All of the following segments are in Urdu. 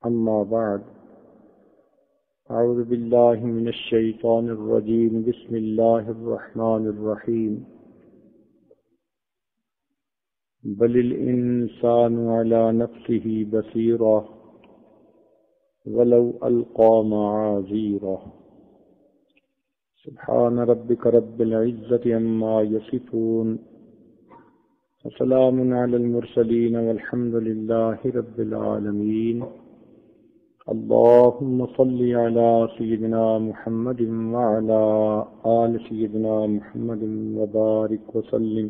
أما بعد أعوذ بالله من الشيطان الرجيم بسم الله الرحمن الرحيم بل الإنسان على نفسه بصيرة ولو ألقى معاذيره سبحان ربك رب العزة عما يصفون وسلام على المرسلين والحمد لله رب العالمين اللهم صل على سيدنا محمد وعلى آل سيدنا محمد وبارك وسلم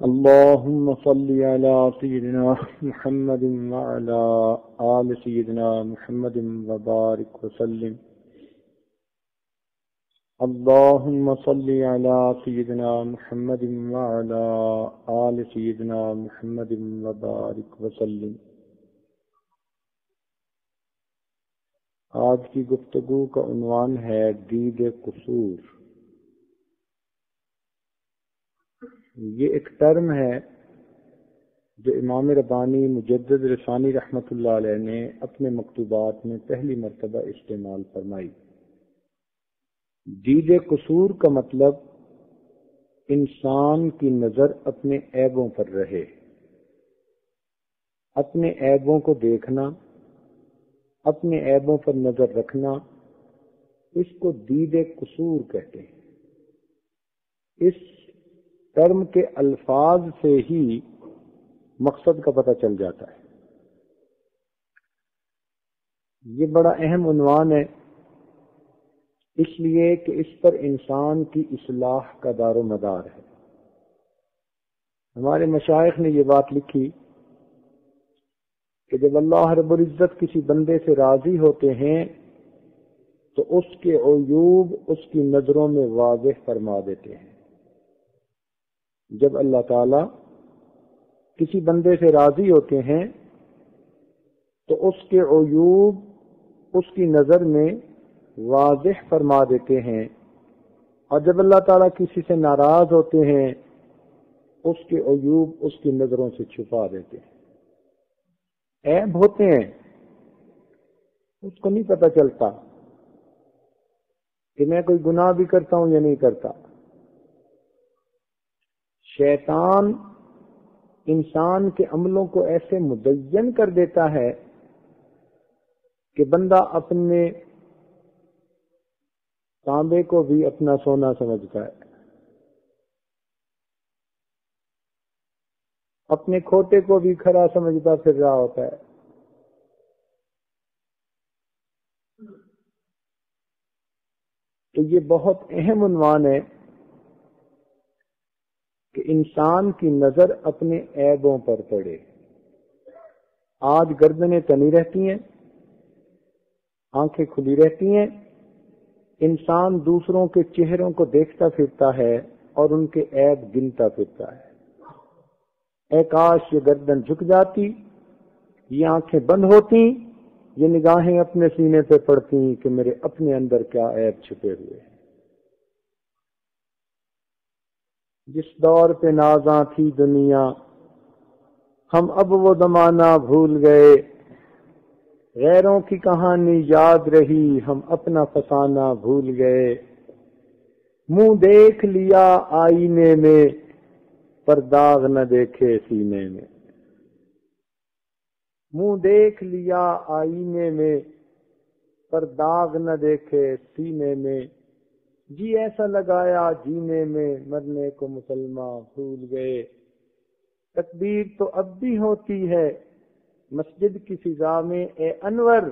اللهم صل على سيدنا محمد وعلى آل سيدنا محمد وبارك وسلم اللهم صل على سيدنا محمد وعلى آل سيدنا محمد وبارك وسلم. آج کی گفتگو کا عنوان ہے دید قصور. یہ ایک ٹرم ہے جو امام ربانی مجدد رسانی رحمۃ اللہ علیہ نے اپنے مکتوبات میں پہلی مرتبہ استعمال فرمائی. دید قصور کا مطلب انسان کی نظر اپنے عیبوں پر رہے، اپنے عیبوں کو دیکھنا، اپنے عیبوں پر نظر رکھنا، اس کو دید قصور کہتے ہیں. اس ٹرم کے الفاظ سے ہی مقصد کا پتہ چل جاتا ہے. یہ بڑا اہم عنوان ہے اس لیے کہ اس پر انسان کی اصلاح کا دار و مدار ہے. ہمارے مشائخ نے یہ بات لکھی کہ جب اللہ رب العزت کسی بندے سے راضی ہوتے ہیں تو اس کے عیوب اس کی نظروں میں واضح فرما دیتے ہیں. جب اللہ تعالی کسی بندے سے راضی ہوتے ہیں تو اس کے عیوب اس کی نظر میں واضح فرما دیتے ہیں، اور جب اللہ تعالیٰ کسی سے ناراض ہوتے ہیں اس کے عیوب اس کی نظروں سے چھپا دیتے ہیں. عیب ہوتے ہیں، اس کو نہیں پتہ چلتا کہ میں کوئی گناہ بھی کرتا ہوں یا نہیں کرتا. شیطان انسان کے عملوں کو ایسے مدین کر دیتا ہے کہ بندہ اپنے تانبے کو بھی اپنا سونا سمجھتا ہے، اپنے کھوٹے کو بھی کھرا سمجھتا پھر رہا ہوتا ہے. تو یہ بہت اہم عنوان ہے کہ انسان کی نظر اپنے عیبوں پر پڑے. آج گردنیں تنی رہتی ہیں، آنکھیں کھلی رہتی ہیں، انسان دوسروں کے چہروں کو دیکھتا پھرتا ہے اور ان کے عیب گنتا پھرتا ہے. اے کاش یہ گردن جھک جاتی، یہ آنکھیں بند ہوتی، یہ نگاہیں اپنے سینے پہ پڑتی کہ میرے اپنے اندر کیا عیب چھپے ہوئے ہیں. جس دور پہ نازاں تھی دنیا ہم اب وہ زمانہ بھول گئے، غیروں کی کہانی یاد رہی ہم اپنا فسانہ بھول گئے. منہ دیکھ لیا آئینے میں پر داغ نہ دیکھے سینے میں. منہ دیکھ لیا آئینے میں پر داغ نہ دیکھے سینے میں. جی ایسا لگایا جینے میں مرنے کو مسلمان بھول گئے. تکبیر تو اب بھی ہوتی ہے مسجد کی فضا میں اے انور،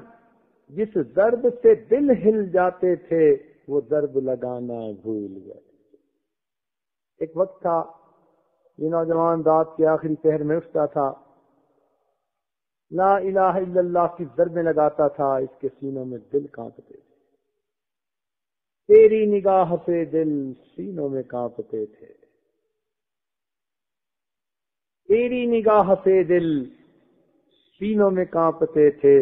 جس ضرب سے دل ہل جاتے تھے وہ ضرب لگانا بھول گئے. ایک وقت تھا یہ نوجوان رات کے آخری پہر میں اٹھتا تھا، لا الہ الا اللہ کی ضربیں لگاتا تھا، اس کے سینوں میں دل کانپتے تھے. تیری نگاہ پہ دل سینوں میں کانپتے تھے، تیری نگاہ پہ دل سینوں میں کانپتے تھے.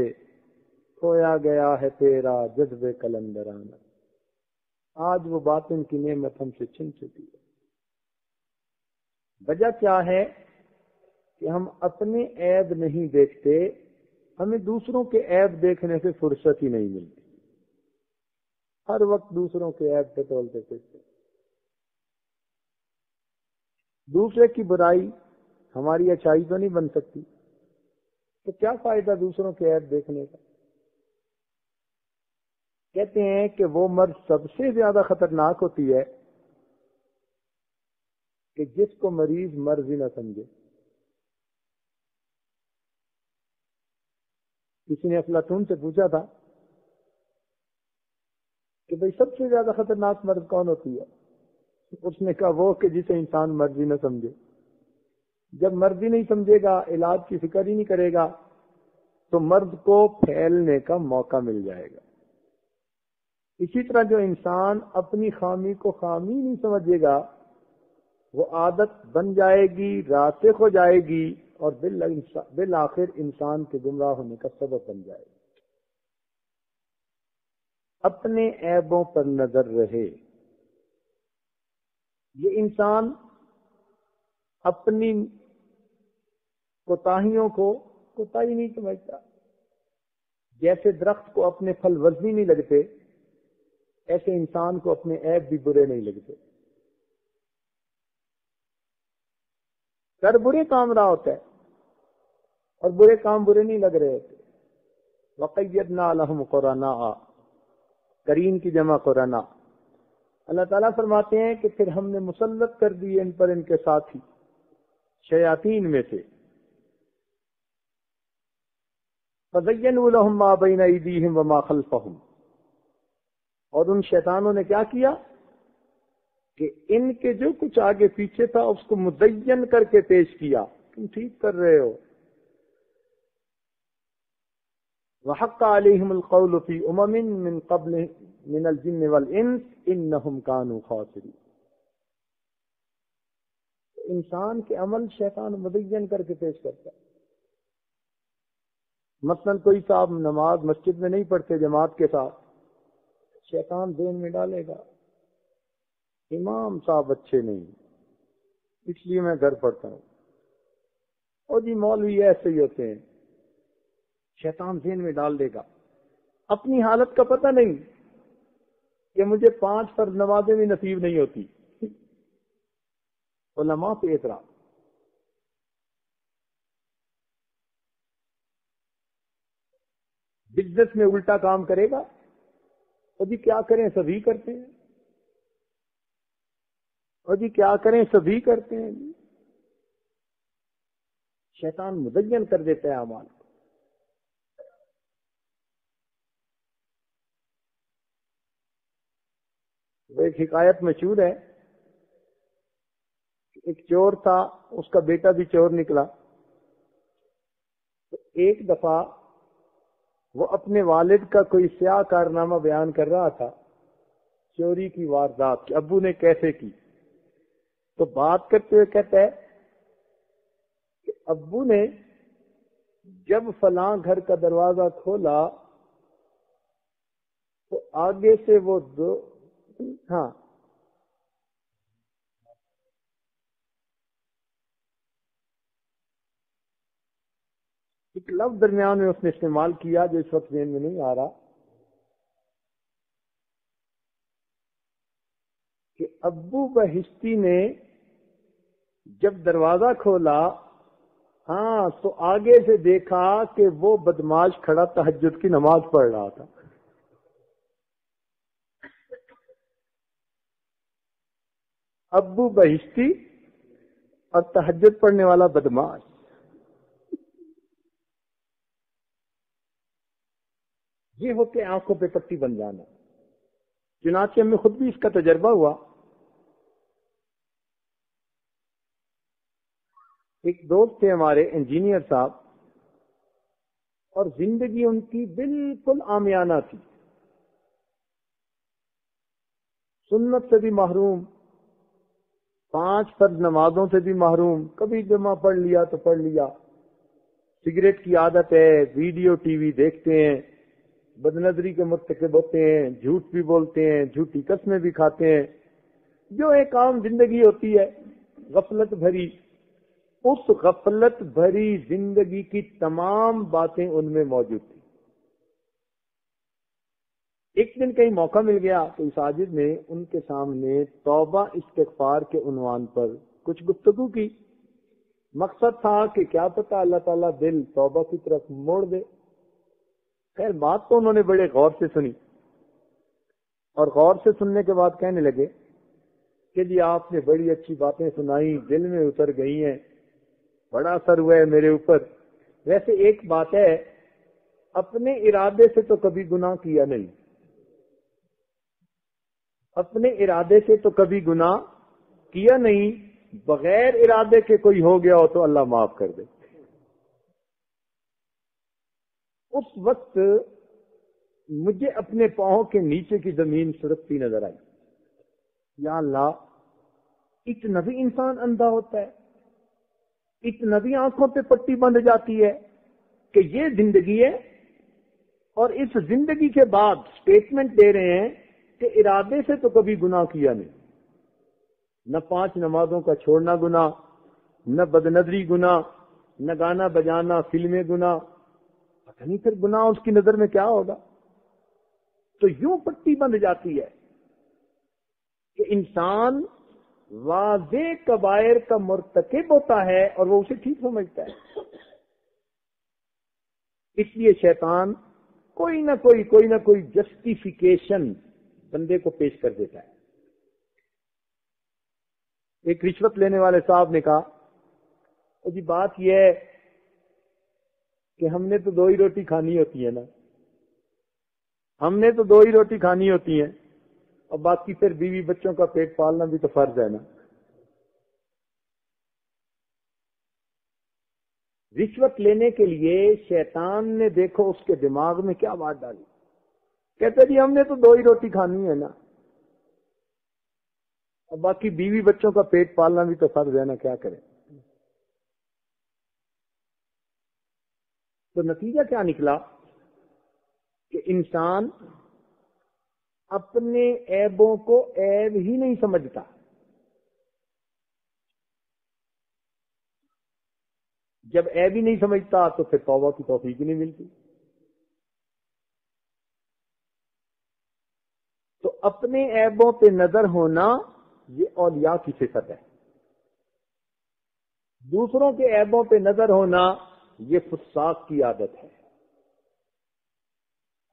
کھویا گیا ہے تیرا جذب کلندرانہ. آج وہ باطن کی نعمت ہم سے چھن چکی ہے. وجہ کیا ہے کہ ہم اپنے عیب نہیں دیکھتے، ہمیں دوسروں کے عیب دیکھنے سے فرصت ہی نہیں ملتی، ہر وقت دوسروں کے عیب پہ تولتے پھرتے، دوسرے کی برائی ہماری اچھائی تو نہیں بن سکتی، تو کیا فائدہ دوسروں کے عیب دیکھنے کا؟ کہتے ہیں کہ وہ مرض سب سے زیادہ خطرناک ہوتی ہے کہ جس کو مریض مرض ہی نہ سمجھے۔ کسی نے افلاطون سے پوچھا تھا کہ بھئی سب سے زیادہ خطرناک مرض کون ہوتی ہے؟ اس نے کہا وہ کہ جسے انسان مرض ہی نہ سمجھے۔ جب مرض ہی نہیں سمجھے گا، علاج کی فکر ہی نہیں کرے گا، تو مرض کو پھیلنے کا موقع مل جائے گا۔ اسی طرح جو انسان اپنی خامی کو خامی نہیں سمجھے گا، وہ عادت بن جائے گی، راسخ ہو جائے گی، اور بالآخر انسان کے گمراہ ہونے کا سبب بن جائے گی۔ اپنے عیبوں پر نظر رہے۔ یہ انسان اپنی کوتاہیوں کو کوتاہی نہیں سمجھتا۔ جیسے درخت کو اپنے پھل وزنی نہیں لگتے، ایسے انسان کو اپنے عیب بھی برے نہیں لگتے۔ کر برے کام رہا ہوتا ہے اور برے کام برے نہیں لگ رہے ہوتے۔ وَقَيَّدْنَا لَهُمْ قُرَنَاءَ، قرین کی جمع قرنا۔ اللہ تعالیٰ فرماتے ہیں کہ پھر ہم نے مسلط کر دیے ان پر ان کے ساتھی شیاطین میں سے۔ فَزَيَّنُوا لَهُم مَّا بَيْنَ أَيْدِيهِمْ وَمَا خَلْفَهُمْ، اور ان شیطانوں نے کیا کیا کہ ان کے جو کچھ آگے پیچھے تھا اس کو مزین کر کے پیش کیا، تم ٹھیک کر رہے ہو۔ وَحَقَّ عَلَيْهِمُ الْقَوْلُ فِي أُمَمٍ مِّن قَبْلِ مِنَ الْجِنِّ وَالْإِنسِ إِنَّهُمْ كَانُوا خَاسِرِينَ۔ انسان کے عمل شیطان مزین کر کے پیش کرتا ہے۔ مثلا کوئی صاحب نماز مسجد میں نہیں پڑھتے جماعت کے ساتھ، شیطان ذہن میں ڈالے گا امام صاحب اچھے نہیں، اس لیے میں گھر پڑھتا ہوں، اور جی مولوی ایسے ہی ہوتے ہیں، شیطان ذہن میں ڈال دے گا۔ اپنی حالت کا پتہ نہیں کہ مجھے 5 فرض نمازیں بھی نصیب نہیں ہوتی، علماء پہ اعتراض۔ بزنس میں الٹا کام کرے گا، اور جی کیا کریں سبھی کرتے ہیں، اور جی کیا کریں سبھی کرتے ہیں۔ شیطان مزین کر دیتا ہے اعمال کو۔ وہ ایک حکایت مشہور ہے، ایک چور تھا، اس کا بیٹا بھی چور نکلا۔ تو ایک دفعہ وہ اپنے والد کا کوئی سیاہ کارنامہ بیان کر رہا تھا، چوری کی واردات کہ ابو نے کیسے کی۔ تو بات کرتے ہوئے کہتا ہے کہ ابو نے جب فلاں گھر کا دروازہ کھولا تو آگے سے وہ ایک لفظ درمیان میں اس نے استعمال کیا جو اس وقت ذہن میں نہیں آ رہا، کہ ابو بہشتی نے جب دروازہ کھولا تو آگے سے دیکھا کہ وہ بدماش کھڑا تہجد کی نماز پڑھ رہا تھا۔ ابو بہشتی اور تہجد پڑھنے والا بدماش۔ یہ ہو کہ آنکھوں پہ پٹی بن جانا۔ چنانچہ ہمیں خود بھی اس کا تجربہ ہوا۔ ایک دوست تھے ہمارے انجینئر صاحب، اور زندگی ان کی بالکل عامیانہ تھی، سنت سے بھی محروم، 5 فرض نمازوں سے بھی محروم، کبھی جمعہ پڑھ لیا تو پڑھ لیا، سگریٹ کی عادت ہے، ویڈیو ٹی وی دیکھتے ہیں، بدنظری کے مرتکب ہوتے ہیں، جھوٹ بھی بولتے ہیں، جھوٹی قسمیں بھی کھاتے ہیں، جو ایک عام زندگی ہوتی ہے غفلت بھری، اس غفلت بھری زندگی کی تمام باتیں ان میں موجود تھیں. ایک دن کہیں موقع مل گیا تو ساجد نے ان کے سامنے توبہ استغفار کے عنوان پر کچھ گفتگو کی. مقصد تھا کہ کیا پتہ اللہ تعالیٰ دل توبہ کی طرف موڑ دے. خیر بات تو انہوں نے بڑے غور سے سنی، اور غور سے سننے کے بعد کہنے لگے کہ جی آپ نے بڑی اچھی باتیں سنائی، دل میں اتر گئی ہیں، بڑا اثر ہوا ہے میرے اوپر. ویسے ایک بات ہے، اپنے ارادے سے تو کبھی گناہ کیا نہیں، اپنے ارادے سے تو کبھی گناہ کیا نہیں، بغیر ارادے کے کوئی ہو گیا ہو تو اللہ معاف کر دے. اس وقت مجھے اپنے پاؤں کے نیچے کی زمین سرکتی نظر آئی. یا اللہ، اتنا بھی انسان اندھا ہوتا ہے، اتنا بھی آنکھوں پہ پٹی بندھ جاتی ہے کہ یہ زندگی ہے، اور اس زندگی کے بعد سٹیٹمنٹ دے رہے ہیں کہ ارادے سے تو کبھی گناہ کیا نہیں. نہ 5 نمازوں کا چھوڑنا گناہ، نہ بدنظری گناہ، نہ گانا بجانا فلمیں گناہ. پتہ نہیں پھر گناہ اس کی نظر میں کیا ہوگا. تو یوں پٹی بندھ جاتی ہے کہ انسان واضح کبائر کا مرتکب ہوتا ہے اور وہ اسے ٹھیک سمجھتا ہے. اس لیے شیطان کوئی نہ کوئی جسٹیفیکیشن بندے کو پیش کر دیتا ہے. ایک رشوت لینے والے صاحب نے کہا جی بات یہ ہے کہ ہم نے تو 2 ہی روٹی کھانی ہوتی ہے نا، ہم نے تو 2 ہی روٹی کھانی ہوتی ہیں، اور باقی پھر بیوی بچوں کا پیٹ پالنا بھی تو فرض ہے نا. رشوت لینے کے لیے شیطان نے دیکھو اس کے دماغ میں کیا بات ڈالی. کہتے جی ہم نے تو 2 ہی روٹی کھانی ہے نا، اور باقی بیوی بچوں کا پیٹ پالنا بھی تو فرض ہے نا، کیا کریں. تو نتیجہ کیا نکلا کہ انسان اپنے عیبوں کو عیب ہی نہیں سمجھتا. جب عیب ہی نہیں سمجھتا تو پھر توبہ کی توفیق ہی نہیں ملتی. تو اپنے عیبوں پہ نظر ہونا یہ اولیاء کی صفت ہے. دوسروں کے عیبوں پہ نظر ہونا یہ فساق کی عادت ہے.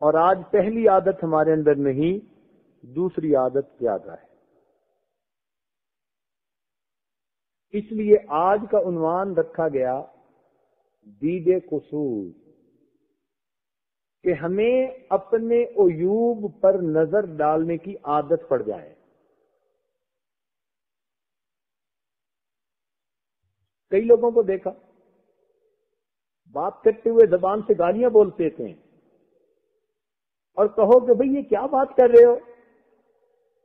اور آج پہلی عادت ہمارے اندر نہیں، دوسری عادت زیادہ ہے. اس لیے آج کا عنوان رکھا گیا دید قصور، کہ ہمیں اپنے عیوب پر نظر ڈالنے کی عادت پڑ جائے. کئی لوگوں کو دیکھا بات کرتے ہوئے زبان سے گالیاں بولتے تھے، اور کہو کہ بھئی یہ کیا بات کر رہے ہو،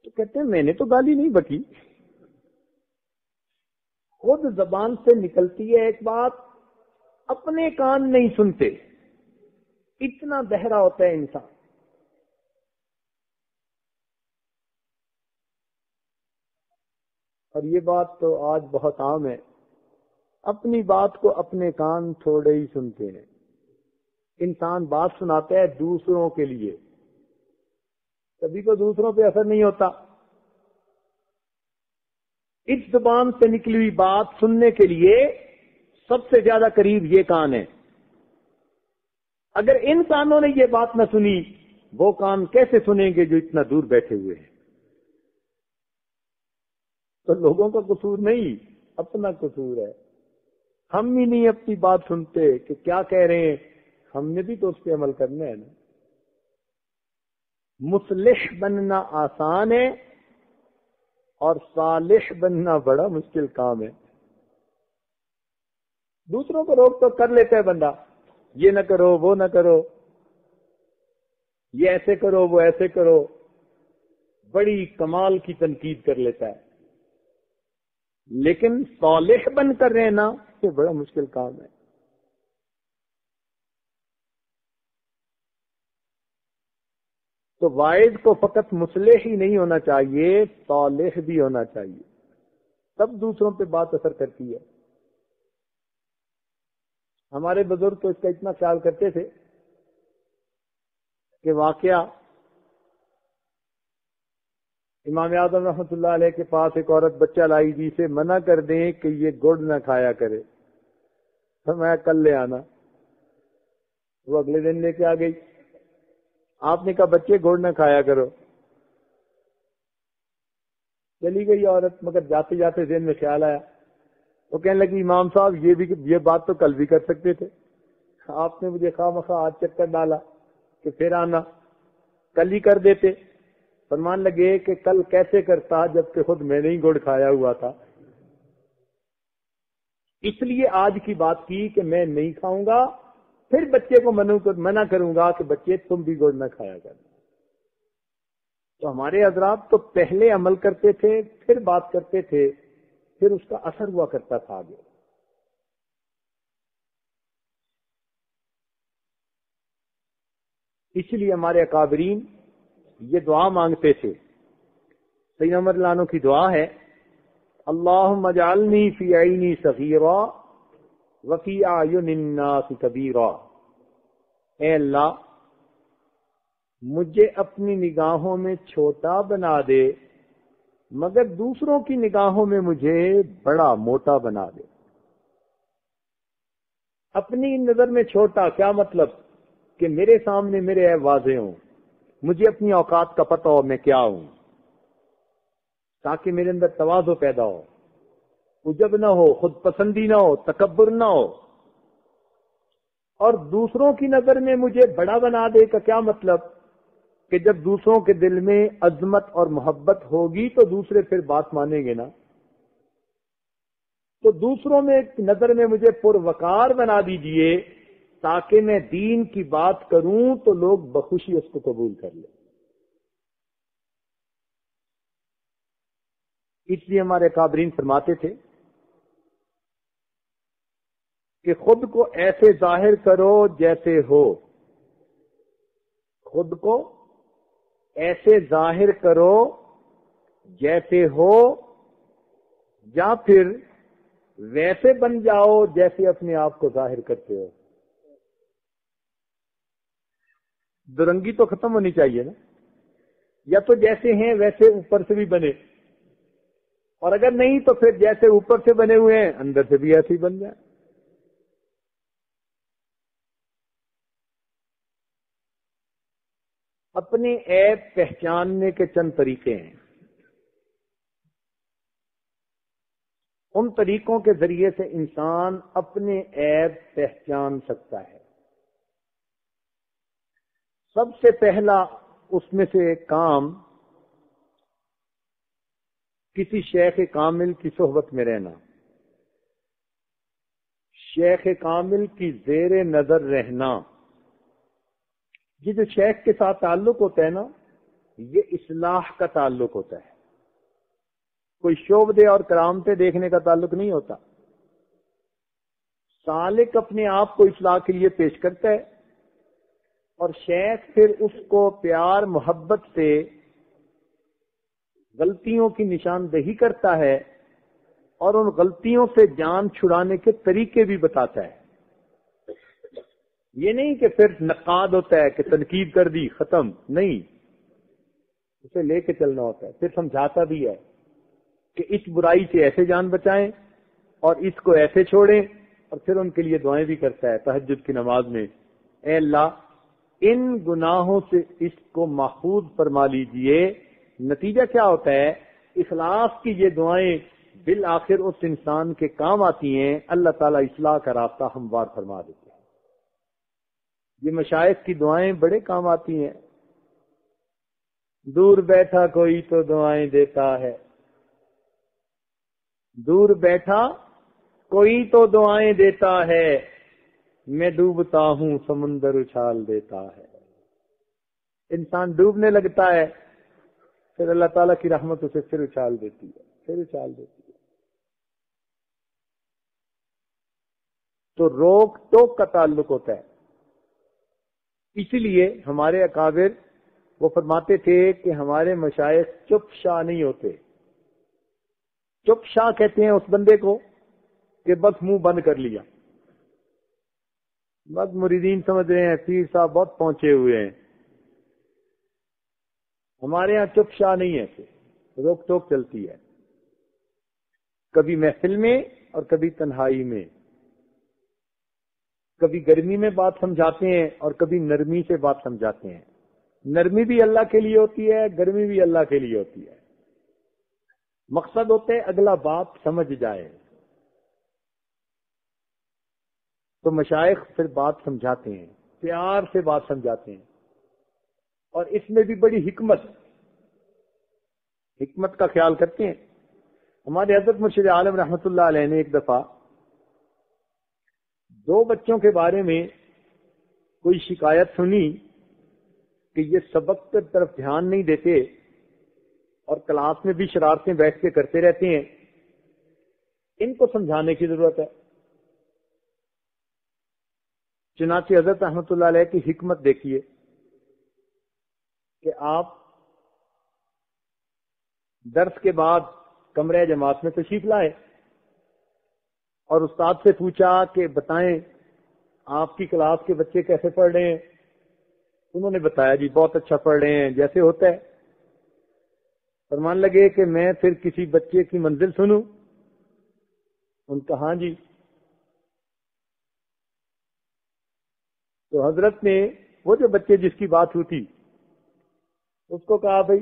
تو کہتے ہیں میں نے تو گالی نہیں بکی. خود زبان سے نکلتی ہے ایک بات، اپنے کان نہیں سنتے. اتنا بہرا ہوتا ہے انسان. اور یہ بات تو آج بہت عام ہے، اپنی بات کو اپنے کان تھوڑے ہی سنتے ہیں. انسان بات سناتا ہے دوسروں کے لیے، کبھی تو دوسروں پہ اثر نہیں ہوتا. اس زبان سے نکلی ہوئی بات سننے کے لیے سب سے زیادہ قریب یہ کان ہے. اگر ان کانوں نے یہ بات نہ سنی، وہ کان کیسے سنیں گے جو اتنا دور بیٹھے ہوئے ہیں. تو لوگوں کا قصور نہیں، اپنا قصور ہے. ہم ہی نہیں اپنی بات سنتے کہ کیا کہہ رہے ہیں، ہم نے بھی تو اس پہ عمل کرنا ہے نا. مصلح بننا آسان ہے اور صالح بننا بڑا مشکل کام ہے. دوسروں کو روک تو کر لیتا ہے بندہ، یہ نہ کرو وہ نہ کرو، یہ ایسے کرو وہ ایسے کرو، بڑی کمال کی تنقید کر لیتا ہے. لیکن صالح بن کر رہنا یہ بڑا مشکل کام ہے. تو واعظ کو فقط مصلح ہی نہیں ہونا چاہیے، صالح بھی ہونا چاہیے، تب دوسروں پہ بات اثر کرتی ہے. ہمارے بزرگ تو اس کا اتنا خیال کرتے تھے کہ واقعہ امام اعظم رحمۃ اللہ علیہ کے پاس ایک عورت بچہ لائی جی سے منع کر دیں کہ یہ گڑ نہ کھایا کرے، تو میں کل لے آنا. وہ اگلے دن لے کے آ گئی. آپ نے کہا بچے گڑ نہ کھایا کرو. چلی گئی عورت، مگر جاتے جاتے ذہن میں خیال آیا. وہ کہنے لگی امام صاحب یہ بات تو کل بھی کر سکتے تھے، آپ نے مجھے خواہ مخواہ آج چکر ڈالا کہ پھر آنا، کل ہی کر دیتے. فرمان لگے کہ کل کیسے کرتا جبکہ خود میں نے ہی گڑ کھایا ہوا تھا. اس لیے آج کی بات کی کہ میں نہیں کھاؤں گا، پھر بچے کو منع کروں گا کہ بچے تم بھی گڑ نہ کھایا کرنا. تو ہمارے حضرات تو پہلے عمل کرتے تھے، پھر بات کرتے تھے، پھر اس کا اثر ہوا کرتا تھا آگے. اس لیے ہمارے اکابرین یہ دعا مانگتے تھے. سیدنا عمر رضی اللہ عنہ کی دعا ہے، اللہم اجعلنی فی عینی صغیرا وفی اعین الناس کبیرا. اے اللہ مجھے اپنی نگاہوں میں چھوٹا بنا دے مگر دوسروں کی نگاہوں میں مجھے بڑا موٹا بنا دے. اپنی نظر میں چھوٹا کیا مطلب؟ کہ میرے سامنے میرے عیب واضح ہوں، مجھے اپنی اوقات کا پتہ ہو میں کیا ہوں، تاکہ میرے اندر تواضع پیدا ہو، عجب نہ ہو، خود پسندی نہ ہو، تکبر نہ ہو. اور دوسروں کی نظر میں مجھے بڑا بنا دے کا کیا مطلب؟ کہ جب دوسروں کے دل میں عظمت اور محبت ہوگی تو دوسرے پھر بات مانیں گے نا. تو دوسروں میں نظر میں مجھے پروقار بنا دیجئے تاکہ میں دین کی بات کروں تو لوگ بخوشی اس کو قبول کر لیں. اس لیے ہمارے اکابرین فرماتے تھے کہ خود کو ایسے ظاہر کرو جیسے ہو، خود کو ایسے ظاہر کرو جیسے ہو، یا پھر ویسے بن جاؤ جیسے اپنے آپ کو ظاہر کرتے ہو. درنگی تو ختم ہونی چاہیے نا. یا تو جیسے ہیں ویسے اوپر سے بھی بنے، اور اگر نہیں تو پھر جیسے اوپر سے بنے ہوئے ہیں اندر سے بھی ایسے ہی بن جائے. اپنے عیب پہچاننے کے چند طریقے ہیں. ان طریقوں کے ذریعے سے انسان اپنے عیب پہچان سکتا ہے. سب سے پہلا اس میں سے ایک کام کسی شیخ کامل کی صحبت میں رہنا، شیخ کامل کی زیر نظر رہنا. یہ جو شیخ کے ساتھ تعلق ہوتا ہے نا، یہ اصلاح کا تعلق ہوتا ہے، کوئی شعبدے اور کرامتیں دیکھنے کا تعلق نہیں ہوتا. سالک اپنے آپ کو اصلاح کے لیے پیش کرتا ہے اور شیخ پھر اس کو پیار محبت سے غلطیوں کی نشاندہی کرتا ہے اور ان غلطیوں سے جان چھڑانے کے طریقے بھی بتاتا ہے. یہ نہیں کہ پھر نقاد ہوتا ہے کہ تنقید کر دی ختم، نہیں، اسے لے کے چلنا ہوتا ہے. پھر سمجھاتا بھی ہے کہ اس برائی سے ایسے جان بچائیں اور اس کو ایسے چھوڑیں، اور پھر ان کے لیے دعائیں بھی کرتا ہے تہجد کی نماز میں، اے اللہ ان گناہوں سے اس کو محفوظ فرما لیجئے. نتیجہ کیا ہوتا ہے؟ اخلاص کی یہ دعائیں بالآخر اس انسان کے کام آتی ہیں، اللہ تعالیٰ اصلاح کا راستہ ہموار فرما دیتے ہیں. یہ مشائخ کی دعائیں بڑے کام آتی ہیں. دور بیٹھا کوئی تو دعائیں دیتا ہے، دور بیٹھا کوئی تو دعائیں دیتا ہے، میں ڈوبتا ہوں سمندر اچھال دیتا ہے. انسان ڈوبنے لگتا ہے، پھر اللہ تعالیٰ کی رحمت اسے پھر اچھال دیتی ہے، پھر اچھال دیتی ہے. تو روک ٹوک کا تعلق ہوتا ہے. اسی لیے ہمارے اکابر وہ فرماتے تھے کہ ہمارے مشائخ چپ شاہ نہیں ہوتے. چپ شاہ کہتے ہیں اس بندے کو کہ بس منہ بند کر لیا، بس مریدین سمجھ رہے ہیں پیر صاحب بہت پہنچے ہوئے ہیں. ہمارے ہاں چپ شاہ نہیں ہے، روک ٹوک چلتی ہے، کبھی محفل میں اور کبھی تنہائی میں، کبھی گرمی میں بات سمجھاتے ہیں اور کبھی نرمی سے بات سمجھاتے ہیں. نرمی بھی اللہ کے لیے ہوتی ہے، گرمی بھی اللہ کے لیے ہوتی ہے. مقصد ہوتا ہے اگلا بات سمجھ جائے، تو مشائخ پھر بات سمجھاتے ہیں، پیار سے بات سمجھاتے ہیں. اور اس میں بھی بڑی حکمت کا خیال کرتے ہیں. ہمارے حضرت مرشد عالم رحمۃ اللہ علیہ نے ایک دفعہ 2 بچوں کے بارے میں کوئی شکایت سنی کہ یہ سبق کی طرف دھیان نہیں دیتے اور کلاس میں بھی شرارتیں بیٹھ کے کرتے رہتے ہیں، ان کو سمجھانے کی ضرورت ہے. چنانچہ حضرت رحمۃ اللہ علیہ کی حکمت دیکھیے کہ آپ درس کے بعد کمرہ جماعت میں تشریف لائے اور استاد سے پوچھا کہ بتائیں آپ کی کلاس کے بچے کیسے پڑھ رہے ہیں. انہوں نے بتایا جی بہت اچھا پڑھ رہے ہیں جیسے ہوتا ہے. فرمان لگے کہ میں پھر کسی بچے کی منزل سنوں. ان کا ہاں جی. تو حضرت نے وہ جو بچے جس کی بات ہوتی اس کو کہا بھائی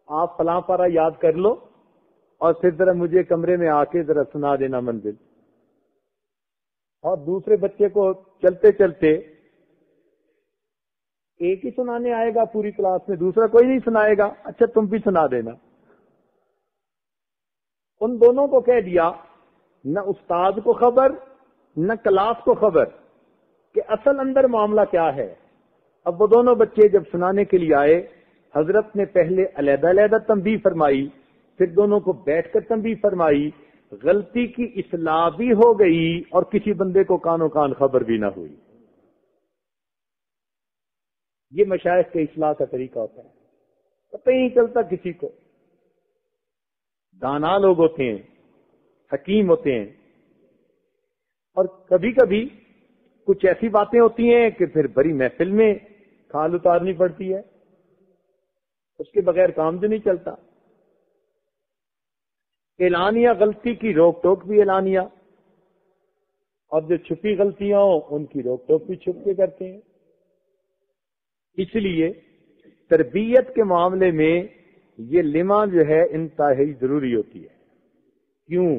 آپ فلاں پارہ یاد کر لو اور پھر ذرا مجھے کمرے میں آ کے ذرا سنا دینا منزل. اور دوسرے بچے کو چلتے چلتے ایک ہی سنانے آئے گا پوری کلاس میں، دوسرا کوئی نہیں سنائے گا، اچھا تم بھی سنا دینا. ان دونوں کو کہہ دیا، نہ استاد کو خبر نہ کلاس کو خبر کہ اصل اندر معاملہ کیا ہے. اب وہ دونوں بچے جب سنانے کے لیے آئے، حضرت نے پہلے علیحدہ علیحدہ تنبیہ فرمائی، پھر دونوں کو بیٹھ کر تنبیہ فرمائی. غلطی کی اصلاح بھی ہو گئی اور کسی بندے کو کانوں کان خبر بھی نہ ہوئی. یہ مشائخ کے اصلاح کا طریقہ ہوتا ہے، پتہ ہی نہیں چلتا کسی کو. دانا لوگ ہوتے ہیں، حکیم ہوتے ہیں، اور کبھی کبھی کچھ ایسی باتیں ہوتی ہیں کہ پھر بڑی محفل میں کھال اتارنی پڑتی ہے، اس کے بغیر کام جو نہیں چلتا. اعلانیہ غلطی کی روک ٹوک بھی اعلانیہ، اور جو چھپی غلطیاں ہوں ان کی روک ٹوک بھی چھپ کے کرتے ہیں. اس لیے تربیت کے معاملے میں یہ لمع جو ہے انتہائی ضروری ہوتی ہے. کیوں؟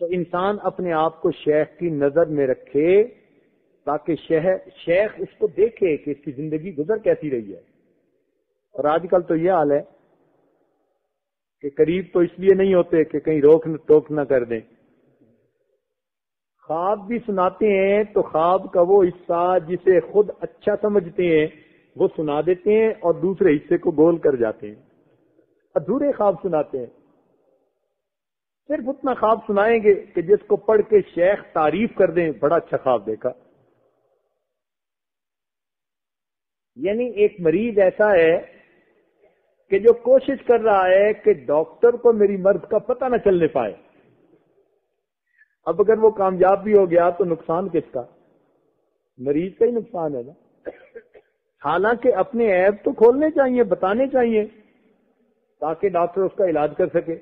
تو انسان اپنے آپ کو شیخ کی نظر میں رکھے تاکہ شیخ اس کو دیکھے کہ اس کی زندگی گزر کیسی رہی ہے. اور آج کل تو یہ حال ہے کہ قریب تو اس لیے نہیں ہوتے کہ کہیں روک ٹوک نہ کر دیں. خواب بھی سناتے ہیں تو خواب کا وہ حصہ جسے خود اچھا سمجھتے ہیں وہ سنا دیتے ہیں اور دوسرے حصے کو گول کر جاتے ہیں. ادھورے خواب سناتے ہیں. صرف اتنا خواب سنائیں گے کہ جس کو پڑھ کے شیخ تعریف کر دیں بڑا اچھا خواب دیکھا. یعنی ایک مریض ایسا ہے کہ جو کوشش کر رہا ہے کہ ڈاکٹر کو میری مرض کا پتہ نہ چلنے پائے. اب اگر وہ کامیاب بھی ہو گیا تو نقصان کس کا؟ مریض کا ہی نقصان ہے نا. حالانکہ اپنے عیب تو کھولنے چاہیے، بتانے چاہیے تاکہ ڈاکٹر اس کا علاج کر سکے.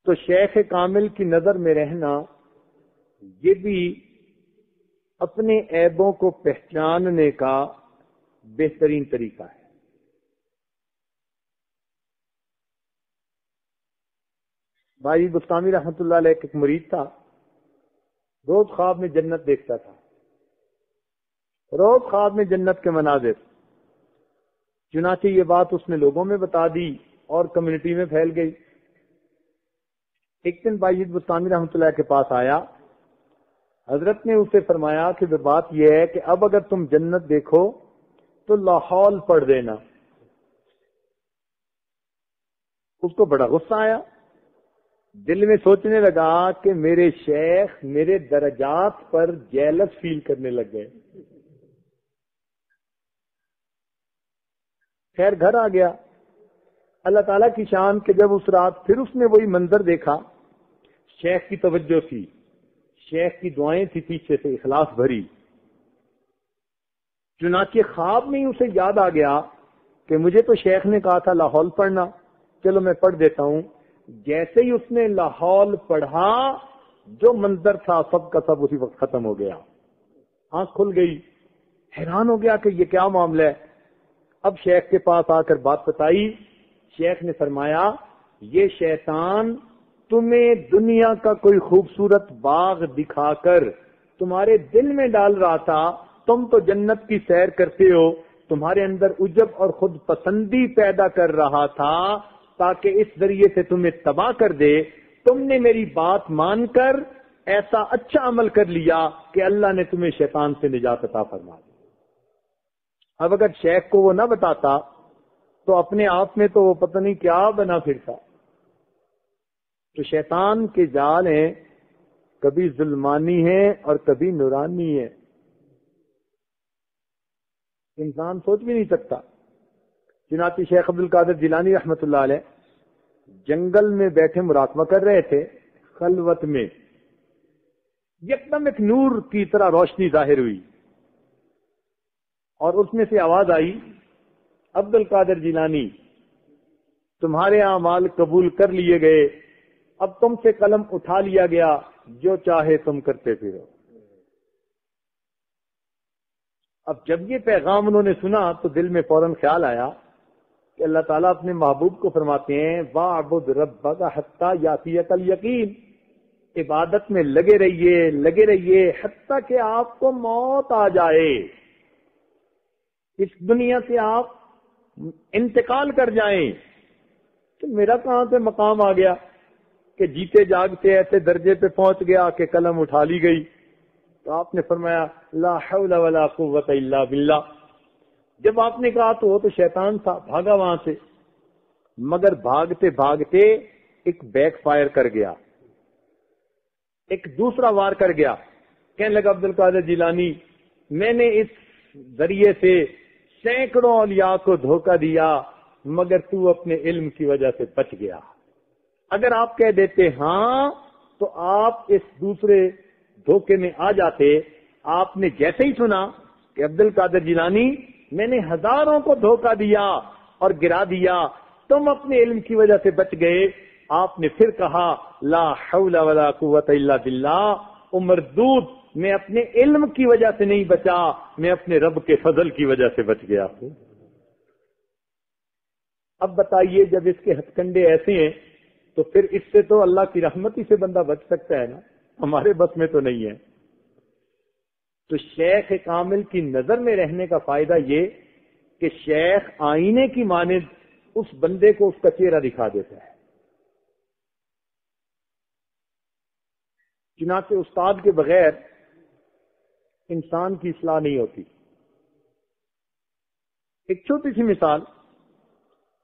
تو شیخ کامل کی نظر میں رہنا یہ بھی اپنے عیبوں کو پہچاننے کا بہترین طریقہ ہے. بھائی بستامی رحمت اللہ علیہ ایک مرید تھا، روز خواب میں جنت دیکھتا تھا، روز خواب میں جنت کے مناظر. چنانچہ یہ بات اس نے لوگوں میں بتا دی اور کمیونٹی میں پھیل گئی. ایک دن بھائی بستامی رحمت اللہ کے پاس آیا. حضرت نے اسے فرمایا کہ بات یہ ہے کہ اب اگر تم جنت دیکھو تو لاحول پڑھ دینا. اس کو بڑا غصہ آیا، دل میں سوچنے لگا کہ میرے شیخ میرے درجات پر جیلس فیل کرنے لگ گئے. خیر گھر آ گیا. اللہ تعالیٰ کی شان کہ جب اس رات پھر اس نے وہی منظر دیکھا، شیخ کی توجہ تھی شیخ کی دعائیں تھی پیچھے سے اخلاص بھری. چنانچہ خواب میں ہی اسے یاد آ گیا کہ مجھے تو شیخ نے کہا تھا لاہور پڑھنا، چلو میں پڑھ دیتا ہوں. جیسے ہی اس نے لاہور پڑھا، جو منظر تھا سب کا سب اسی وقت ختم ہو گیا. آنکھ کھل گئی، حیران ہو گیا کہ یہ کیا معاملہ ہے. اب شیخ کے پاس آ کر بات بتائی. شیخ نے فرمایا یہ شیطان تمہیں دنیا کا کوئی خوبصورت باغ دکھا کر تمہارے دل میں ڈال رہا تھا. تم تو جنت کی سیر کرتے ہو، تمہارے اندر عجب اور خود پسندی پیدا کر رہا تھا تاکہ اس ذریعے سے تمہیں تباہ کر دے. تم نے میری بات مان کر ایسا اچھا عمل کر لیا کہ اللہ نے تمہیں شیطان سے نجات عطا فرما دی. اب اگر شیخ کو وہ نہ بتاتا تو اپنے آپ میں تو وہ پتہ نہیں کیا بنا پھرتا. تو شیطان کے جال ہیں، کبھی ظلمانی ہیں اور کبھی نورانی ہیں. انسان سوچ بھی نہیں سکتا. چنانچہ شیخ عبد القادر جیلانی رحمۃ اللہ علیہ جنگل میں بیٹھے مراقبہ کر رہے تھے. خلوت میں یکدم ایک نور کی طرح روشنی ظاہر ہوئی اور اس میں سے آواز آئی، عبد القادر جیلانی تمہارے اعمال قبول کر لیے گئے، اب تم سے قلم اٹھا لیا گیا، جو چاہے تم کرتے پھرو. اب جب یہ پیغام انہوں نے سنا تو دل میں فوراً خیال آیا کہ اللہ تعالیٰ اپنے محبوب کو فرماتے ہیں وَاعْبُدْ رَبَّكَ حَتَّى يَأْتِيَكَ الْيَقِينُ، عبادت میں لگے رہیے حتیٰ کہ آپ کو موت آ جائے، اس دنیا سے آپ انتقال کر جائیں. تو میرا کہاں سے مقام آ گیا کہ جیتے جاگتے ایسے درجے پہ پہنچ گیا کہ قلم اٹھا لی گئی. تو آپ نے فرمایا لا حول ولا قوت الا باللہ. جب آپ نے کہا تو وہ تو شیطان تھا، بھاگا وہاں سے، مگر بھاگتے بھاگتے ایک بیک فائر کر گیا، ایک دوسرا وار کر گیا. کہنے لگا عبد القادر جیلانی میں نے اس ذریعے سے سینکڑوں اولیاء کو دھوکہ دیا مگر تو اپنے علم کی وجہ سے بچ گیا. اگر آپ کہہ دیتے ہاں تو آپ اس دوسرے دھوکے میں آ جاتے. آپ نے جیسے ہی سنا کہ عبد القادر جیلانی میں نے ہزاروں کو دھوکہ دیا اور گرا دیا، تم اپنے علم کی وجہ سے بچ گئے، آپ نے پھر کہا لا حول ولا قوت الا باللہ. مردود میں اپنے علم کی وجہ سے نہیں بچا، میں اپنے رب کے فضل کی وجہ سے بچ گیا ہوں. اب بتائیے جب اس کے ہتھ کنڈے ایسے ہیں تو پھر اس سے تو اللہ کی رحمت ہی سے بندہ بچ سکتا ہے نا، ہمارے بس میں تو نہیں ہے. تو شیخ کامل کی نظر میں رہنے کا فائدہ یہ کہ شیخ آئینے کی مانند اس بندے کو اس کا چہرہ دکھا دیتا ہے. چنانچہ استاد کے بغیر انسان کی اصلاح نہیں ہوتی. ایک چھوٹی سی مثال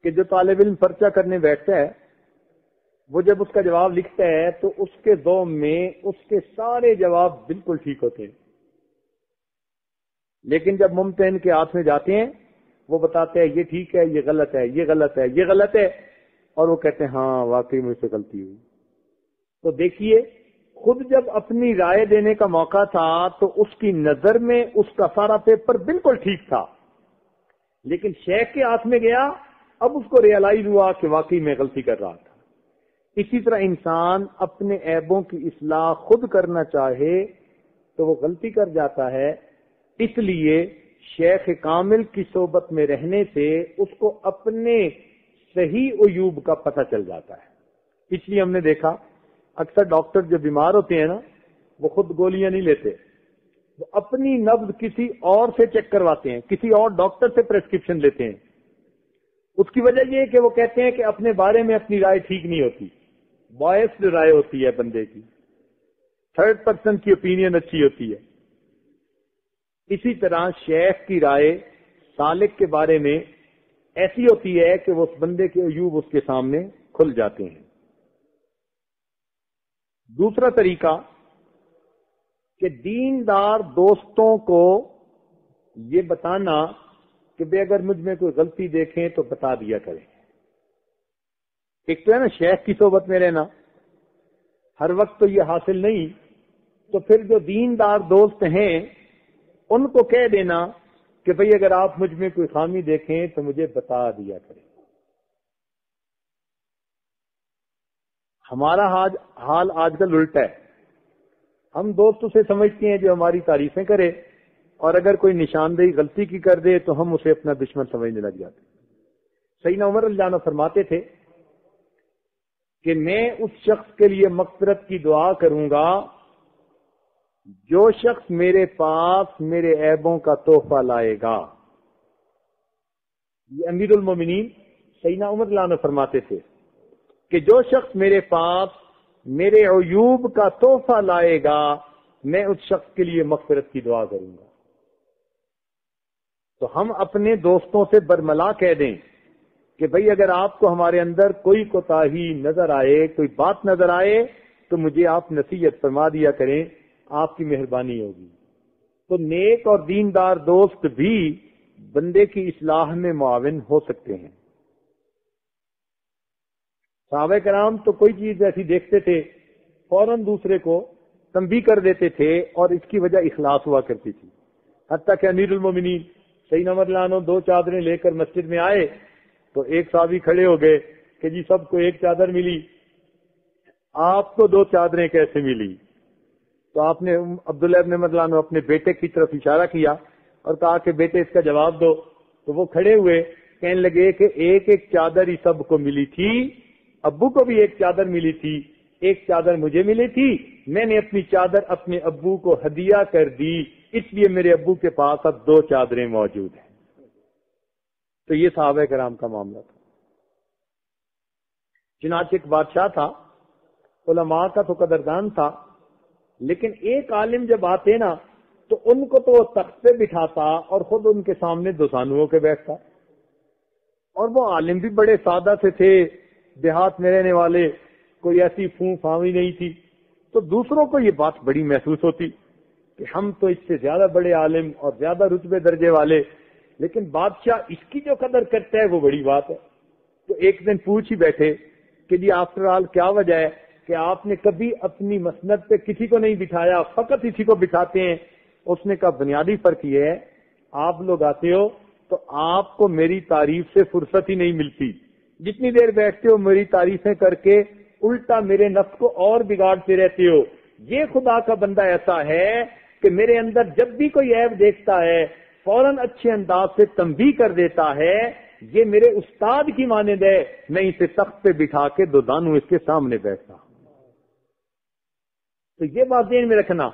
کہ جو طالب علم پرچہ کرنے بیٹھتا ہے وہ جب اس کا جواب لکھتا ہے تو اس کے ذہن میں اس کے سارے جواب بالکل ٹھیک ہوتے ہیں، لیکن جب ممتحن کے ہاتھ میں جاتے ہیں وہ بتاتے ہیں یہ ٹھیک ہے، یہ غلط ہے، یہ غلط ہے، یہ غلط ہے، اور وہ کہتے ہیں ہاں واقعی مجھ سے غلطی ہوئی. تو دیکھیے خود جب اپنی رائے دینے کا موقع تھا تو اس کی نظر میں اس کا سارا پیپر بالکل ٹھیک تھا، لیکن شیخ کے ہاتھ میں گیا اب اس کو ریئلائز ہوا کہ واقعی میں غلطی کر رہا تھا. اسی طرح انسان اپنے عیبوں کی اصلاح خود کرنا چاہے تو وہ غلطی کر جاتا ہے. اس لیے شیخ کامل کی صحبت میں رہنے سے اس کو اپنے صحیح عیوب کا پتہ چل جاتا ہے. اس لیے ہم نے دیکھا اکثر ڈاکٹر جو بیمار ہوتے ہیں نا وہ خود گولیاں نہیں لیتے، وہ اپنی نبض کسی اور سے چیک کرواتے ہیں، کسی اور ڈاکٹر سے پرسکرپشن لیتے ہیں. اس کی وجہ یہ کہ وہ کہتے ہیں کہ اپنے بارے میں اپنی رائے ٹھیک نہیں ہوتی، بائسڈ رائے ہوتی ہے بندے کی، تھرڈ پرسن کی اوپینین اچھی ہوتی ہے. اسی طرح شیخ کی رائے سالک کے بارے میں ایسی ہوتی ہے کہ وہ اس بندے کے عیوب اس کے سامنے کھل جاتے ہیں. دوسرا طریقہ کہ دیندار دوستوں کو یہ بتانا کہ بے اگر مجھ میں کوئی غلطی دیکھیں تو بتا دیا کریں. ایک تو ہے نا شیخ کی صحبت میں رہنا، ہر وقت تو یہ حاصل نہیں تو پھر جو دیندار دوست ہیں ان کو کہہ دینا کہ بھئی اگر آپ مجھ میں کوئی خامی دیکھیں تو مجھے بتا دیا کریں. ہمارا حال آج کل الٹا ہے. ہم دوست اسے سمجھتے ہیں جو ہماری تعریفیں کرے، اور اگر کوئی نشاندہی غلطی کی کر دے تو ہم اسے اپنا دشمن سمجھنے لگ جاتے ہیں. سیدنا عمر رضی اللہ عنہ فرماتے تھے کہ میں اس شخص کے لیے مغفرت کی دعا کروں گا جو شخص میرے پاس میرے عیبوں کا تحفہ لائے گا. یہ امیر المومنین سیدنا عمر رضی اللہ عنہ فرماتے تھے کہ جو شخص میرے پاس میرے عیوب کا تحفہ لائے گا میں اس شخص کے لیے مغفرت کی دعا کروں گا. تو ہم اپنے دوستوں سے برملا کہہ دیں کہ بھئی اگر آپ کو ہمارے اندر کوئی کوتاہی نظر آئے، کوئی بات نظر آئے تو مجھے آپ نصیحت فرما دیا کریں، آپ کی مہربانی ہوگی. تو نیک اور دیندار دوست بھی بندے کی اصلاح میں معاون ہو سکتے ہیں. صحابہ کرام تو کوئی چیز ایسی دیکھتے تھے فوراً دوسرے کو تنبیہ کر دیتے تھے اور اس کی وجہ اخلاص ہوا کرتی تھی. حتیٰ کہ امیر المومنین سیدنا عمر رضی اللہ عنہ 2 چادریں لے کر مسجد میں آئے تو ایک صحابی کھڑے ہو گئے کہ جی سب کو ایک چادر ملی، آپ کو 2 چادریں کیسے ملی؟ تو آپ نے عبداللہ ابن عمر رضی اللہ عنہ اپنے بیٹے کی طرف اشارہ کیا اور کہا کہ بیٹے اس کا جواب دو. تو وہ کھڑے ہوئے کہنے لگے کہ ایک ایک چادر ہی سب کو ملی تھی، ابو کو بھی ایک چادر ملی تھی، ایک چادر مجھے ملی تھی، میں نے اپنی چادر اپنے ابو کو ہدیہ کر دی، اس لیے میرے ابو کے پاس اب 2 چادریں موجود ہیں. تو یہ صحابہ کرام کا معاملہ تھا. چنانچہ ایک بادشاہ تھا، علماء کا تو قدردان تھا، لیکن ایک عالم جب آتے نا تو ان کو تو تخت پہ بٹھاتا اور خود ان کے سامنے دوسانوؤں کے بیٹھتا. اور وہ عالم بھی بڑے سادہ سے تھے، دیہات میں رہنے والے، کوئی ایسی فوں فاوی نہیں تھی. تو دوسروں کو یہ بات بڑی محسوس ہوتی کہ ہم تو اس سے زیادہ بڑے عالم اور زیادہ رتبے درجے والے، لیکن بادشاہ اس کی جو قدر کرتا ہے وہ بڑی بات ہے. تو ایک دن پوچھ ہی بیٹھے کہ جی آفٹر آل کیا وجہ ہے کہ آپ نے کبھی اپنی مسند پہ کسی کو نہیں بٹھایا، فقط اسی کو بٹھاتے ہیں؟ اس نے کہا بنیادی فرق یہ ہے آپ لوگ آتے ہو تو آپ کو میری تعریف سے فرصت ہی نہیں ملتی، جتنی دیر بیٹھتے ہو میری تعریفیں کر کے الٹا میرے نفس کو اور بگاڑتے رہتے ہو. یہ خدا کا بندہ ایسا ہے کہ میرے اندر جب بھی کوئی عیب دیکھتا ہے فوراً اچھے انداز سے تنبیہ کر دیتا ہے. یہ میرے استاد کی مانند ہے، میں اسے تخت پہ بٹھا کے 2 دانوں اس کے سامنے بیٹھتا. تو یہ بات ذہن میں رکھنا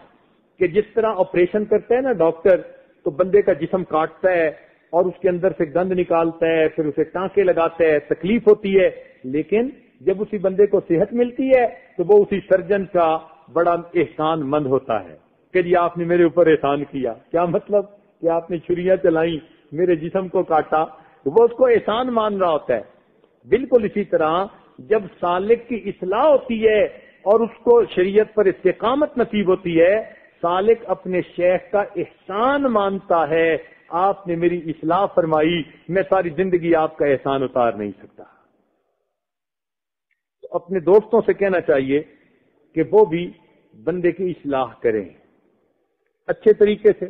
کہ جس طرح آپریشن کرتا ہے نا ڈاکٹر، تو بندے کا جسم کاٹتا ہے اور اس کے اندر سے گند نکالتا ہے، پھر اسے ٹانکے لگاتا ہے، تکلیف ہوتی ہے، لیکن جب اسی بندے کو صحت ملتی ہے تو وہ اسی سرجن کا بڑا احسان مند ہوتا ہے کہ جی آپ نے میرے اوپر احسان کیا. کیا مطلب کہ آپ نے چھریاں چلائیں، میرے جسم کو کاٹا، وہ اس کو احسان مان رہا ہوتا ہے. بالکل اسی طرح جب سالک کی اصلاح ہوتی ہے اور اس کو شریعت پر استقامت نصیب ہوتی ہے، سالک اپنے شیخ کا احسان مانتا ہے، آپ نے میری اصلاح فرمائی، میں ساری زندگی آپ کا احسان اتار نہیں سکتا. تو اپنے دوستوں سے کہنا چاہیے کہ وہ بھی بندے کی اصلاح کریں اچھے طریقے سے.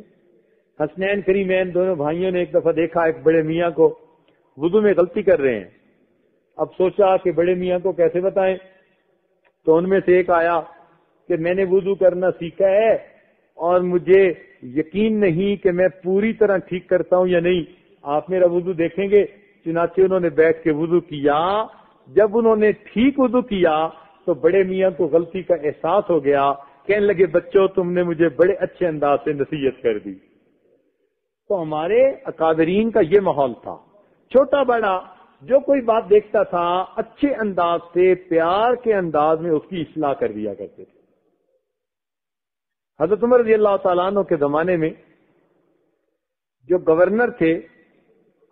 حسنین کریمین دونوں بھائیوں نے ایک دفعہ دیکھا ایک بڑے میاں کو وضو میں غلطی کر رہے ہیں. اب سوچا کہ بڑے میاں کو کیسے بتائیں، تو ان میں سے ایک آیا کہ میں نے وضو کرنا سیکھا ہے اور مجھے یقین نہیں کہ میں پوری طرح ٹھیک کرتا ہوں یا نہیں، آپ میرا وضو دیکھیں گے. چنانچہ انہوں نے بیٹھ کے وضو کیا. جب انہوں نے ٹھیک وضو کیا تو بڑے میاں کو غلطی کا احساس ہو گیا، کہنے لگے بچوں تم نے مجھے بڑے اچھے انداز سے نصیحت کر دی. تو ہمارے اکابرین کا یہ ماحول تھا، چھوٹا بڑا جو کوئی بات دیکھتا تھا اچھے انداز سے پیار کے انداز میں اس کی اصلاح کر دیا کرتے تھے. حضرت عمر رضی اللہ تعالیٰ عنہ کے زمانے میں جو گورنر تھے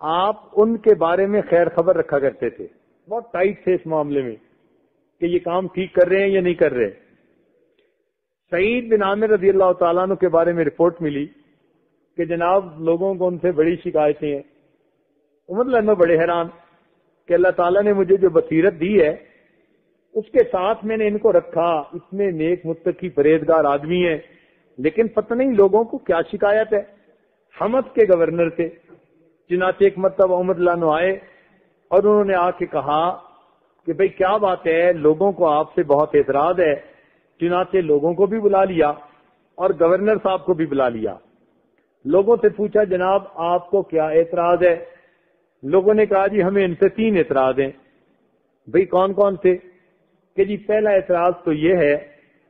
آپ ان کے بارے میں خیر خبر رکھا کرتے تھے، بہت ٹائٹ تھے اس معاملے میں کہ یہ کام ٹھیک کر رہے ہیں یا نہیں کر رہے. سعید بن عامر رضی اللہ تعالیٰ عنہ کے بارے میں رپورٹ ملی کہ جناب لوگوں کو ان سے بڑی شکایتیں ہیں. عمر رضی اللہ عنہ بڑے حیران کہ اللہ تعالیٰ نے مجھے جو بصیرت دی ہے اس کے ساتھ میں نے ان کو رکھا، اتنے نیک متقی پرہیزگار آدمی ہیں، لیکن پتہ نہیں لوگوں کو کیا شکایت ہے۔ حمد کے گورنر تھے، چنانچہ ایک مرتبہ عمر اللہ عنہ آئے اور انہوں نے آ کے کہا کہ بھئی کیا بات ہے، لوگوں کو آپ سے بہت اعتراض ہے۔ چنانچہ لوگوں کو بھی بلا لیا اور گورنر صاحب کو بھی بلا لیا، لوگوں سے پوچھا جناب آپ کو کیا اعتراض ہے؟ لوگوں نے کہا جی ہمیں ان سے 3 اعتراض ہیں۔ بھئی کون کون سے؟ کہ جی پہلا اعتراض تو یہ ہے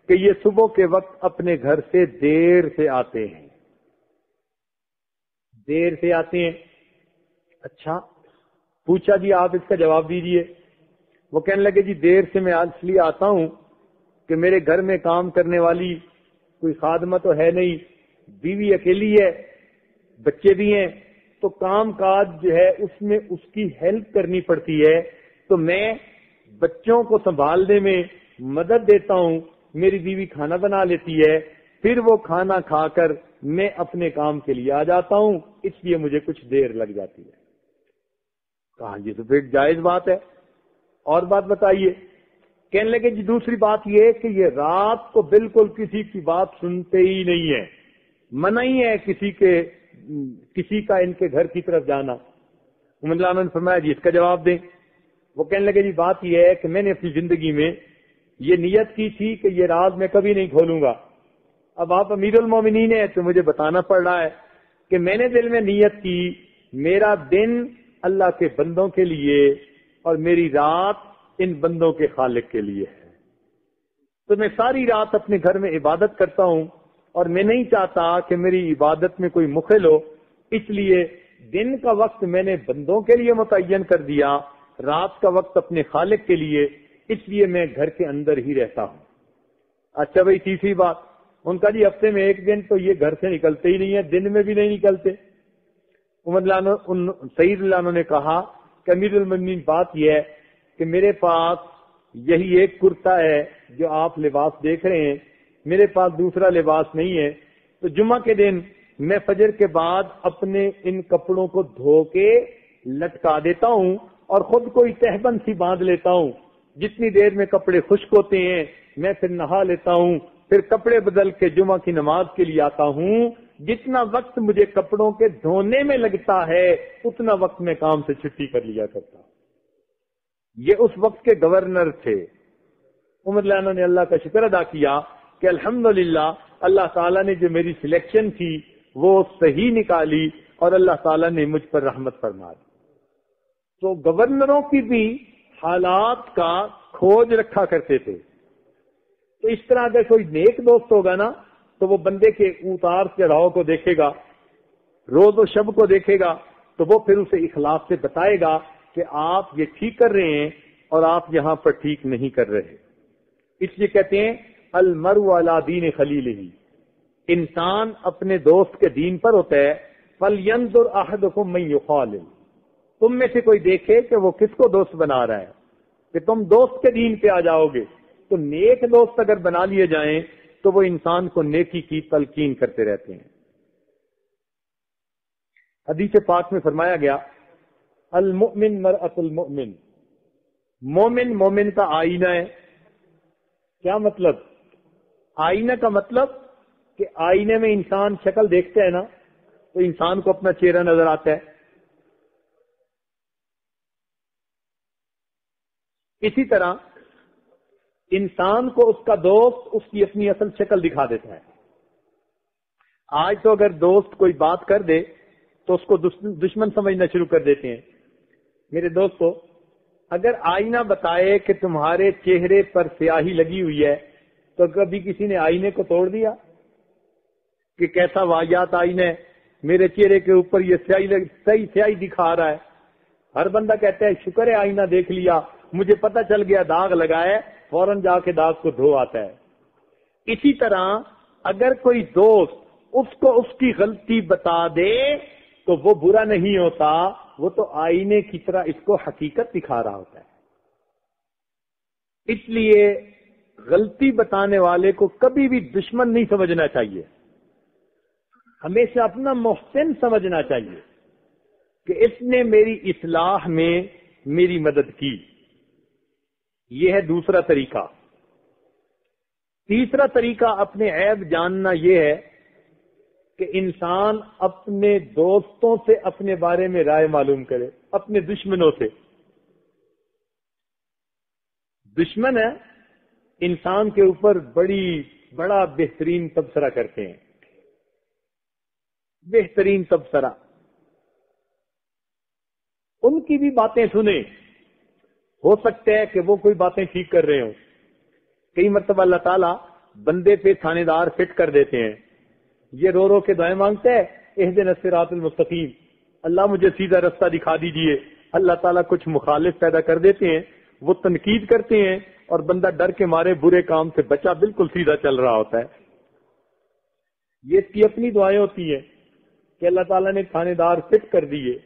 کہ یہ صبح کے وقت اپنے گھر سے دیر سے آتے ہیں، دیر سے آتے ہیں۔ اچھا، پوچھا جی آپ اس کا جواب دیجئے۔ وہ کہنے لگے جی دیر سے میں اس لیے آتا ہوں کہ میرے گھر میں کام کرنے والی کوئی خادمہ تو ہے نہیں، بیوی اکیلی ہے، بچے بھی ہیں، تو کام کاج جو ہے اس میں اس کی ہیلپ کرنی پڑتی ہے، تو میں بچوں کو سنبھالنے میں مدد دیتا ہوں، میری بیوی کھانا بنا لیتی ہے، پھر وہ کھانا کھا کر میں اپنے کام کے لیے آ جاتا ہوں، اس لیے مجھے کچھ دیر لگ جاتی ہے۔ کہا جی تو پھر جائز بات ہے، اور بات بتائیے۔ کہنے لگے جی دوسری بات یہ کہ یہ رات کو بالکل کسی کی بات سنتے ہی نہیں ہے، منع ہی ہے کسی کا ان کے گھر کی طرف جانا۔ عمر اللہ عنہ نے فرمایا جی اس کا جواب دیں۔ وہ کہنے لگے جی بات یہ ہے کہ میں نے اپنی زندگی میں یہ نیت کی تھی کہ یہ راز میں کبھی نہیں کھولوں گا، اب آپ امیر المومنین ہیں تو مجھے بتانا پڑ رہا ہے کہ میں نے دل میں نیت کی میرا دن اللہ کے بندوں کے لیے اور میری رات ان بندوں کے خالق کے لیے ہے، تو میں ساری رات اپنے گھر میں عبادت کرتا ہوں اور میں نہیں چاہتا کہ میری عبادت میں کوئی مخل ہو، اس لیے دن کا وقت میں نے بندوں کے لیے متعین کر دیا، رات کا وقت اپنے خالق کے لیے، اس لیے میں گھر کے اندر ہی رہتا ہوں۔ اچھا بھائی تیسری بات، ان کا جی ہفتے میں ایک دن تو یہ گھر سے نکلتے ہی نہیں ہے، دن میں بھی نہیں نکلتے۔ عمر اللہ عنہ سعید اللہ عنہ نے کہا کہ امیر المومنین بات یہ ہے کہ میرے پاس یہی ایک کرتا ہے جو آپ لباس دیکھ رہے ہیں، میرے پاس دوسرا لباس نہیں ہے، تو جمعہ کے دن میں فجر کے بعد اپنے ان کپڑوں کو دھو کے لٹکا دیتا ہوں اور خود کو تہبند سی باندھ لیتا ہوں، جتنی دیر میں کپڑے خشک ہوتے ہیں میں پھر نہا لیتا ہوں، پھر کپڑے بدل کے جمعہ کی نماز کے لیے آتا ہوں، جتنا وقت مجھے کپڑوں کے دھونے میں لگتا ہے اتنا وقت میں کام سے چھٹی کر لیا کرتا ہوں۔ یہ اس وقت کے گورنر تھے۔ عمر اللہ عنہ نے اللہ کا شکر ادا کیا کہ الحمدللہ اللہ تعالیٰ نے جو میری سلیکشن تھی وہ صحیح نکالی اور اللہ تعالیٰ نے مجھ پر رحمت فرما دی۔ تو گورنروں کی بھی حالات کا کھوج رکھا کرتے تھے، تو اس طرح اگر کوئی نیک دوست ہوگا نا تو وہ بندے کے اتار چڑھاؤ کو دیکھے گا، روز و شب کو دیکھے گا، تو وہ پھر اسے اخلاص سے بتائے گا کہ آپ یہ ٹھیک کر رہے ہیں اور آپ یہاں پر ٹھیک نہیں کر رہے۔ اس لیے کہتے ہیں المرء علی دین خلیلہ، انسان اپنے دوست کے دین پر ہوتا ہے۔ فلینظر احدکم من یخالل، تم میں سے کوئی دیکھے کہ وہ کس کو دوست بنا رہا ہے، کہ تم دوست کے دین پہ آ جاؤ گے۔ تو نیک دوست اگر بنا لیے جائیں تو وہ انسان کو نیکی کی تلقین کرتے رہتے ہیں۔ حدیث پاک میں فرمایا گیا المؤمن مرأۃ المؤمن، مومن مومن کا آئینہ ہے۔ کیا مطلب؟ آئینہ کا مطلب کہ آئینے میں انسان شکل دیکھتا ہے نا تو انسان کو اپنا چہرہ نظر آتا ہے، اسی طرح انسان کو اس کا دوست اس کی اپنی اصل شکل دکھا دیتا ہے۔ آج تو اگر دوست کوئی بات کر دے تو اس کو دشمن سمجھنا شروع کر دیتے ہیں۔ میرے دوستو، اگر آئینہ بتائے کہ تمہارے چہرے پر سیاہی لگی ہوئی ہے تو کبھی کسی نے آئینے کو توڑ دیا کہ کیسا واحد آئینہ ہے، میرے چہرے کے اوپر یہ سیاہی دکھا رہا ہے؟ ہر بندہ کہتا ہے شکر ہے آئینہ دیکھ لیا، مجھے پتہ چل گیا داغ لگا ہے، فوراً جا کے داغ کو دھو آتا ہے۔ اسی طرح اگر کوئی دوست اس کو اس کی غلطی بتا دے تو وہ برا نہیں ہوتا، وہ تو آئینے کی طرح اس کو حقیقت دکھا رہا ہوتا ہے۔ اس لیے غلطی بتانے والے کو کبھی بھی دشمن نہیں سمجھنا چاہیے، ہمیشہ اپنا محسن سمجھنا چاہیے کہ اس نے میری اصلاح میں میری مدد کی۔ یہ ہے دوسرا طریقہ. تیسرا طریقہ اپنے عیب جاننا یہ ہے کہ انسان اپنے دوستوں سے اپنے بارے میں رائے معلوم کرے، اپنے دشمنوں سے. دشمن ہے انسان کے اوپر بڑا بہترین تبصرہ کرتے ہیں، بہترین تبصرہ. ان کی بھی باتیں سنیں، ہو سکتا ہے کہ وہ کوئی باتیں ٹھیک کر رہے ہوں. کئی مرتبہ اللہ تعالیٰ بندے پہ تھانے دار فٹ کر دیتے ہیں، یہ رو رو کے دعائیں مانگتا ہے، اہدنا الصراط المستقیم، اللہ مجھے سیدھا رستہ دکھا دیجئے. اللہ تعالیٰ کچھ مخالف پیدا کر دیتے ہیں، وہ تنقید کرتے ہیں اور بندہ ڈر کے مارے برے کام سے بچا بالکل سیدھا چل رہا ہوتا ہے. یہ اس کی اپنی دعائیں ہوتی ہیں کہ اللہ تعالیٰ نے تھانے دار فٹ کر دیے.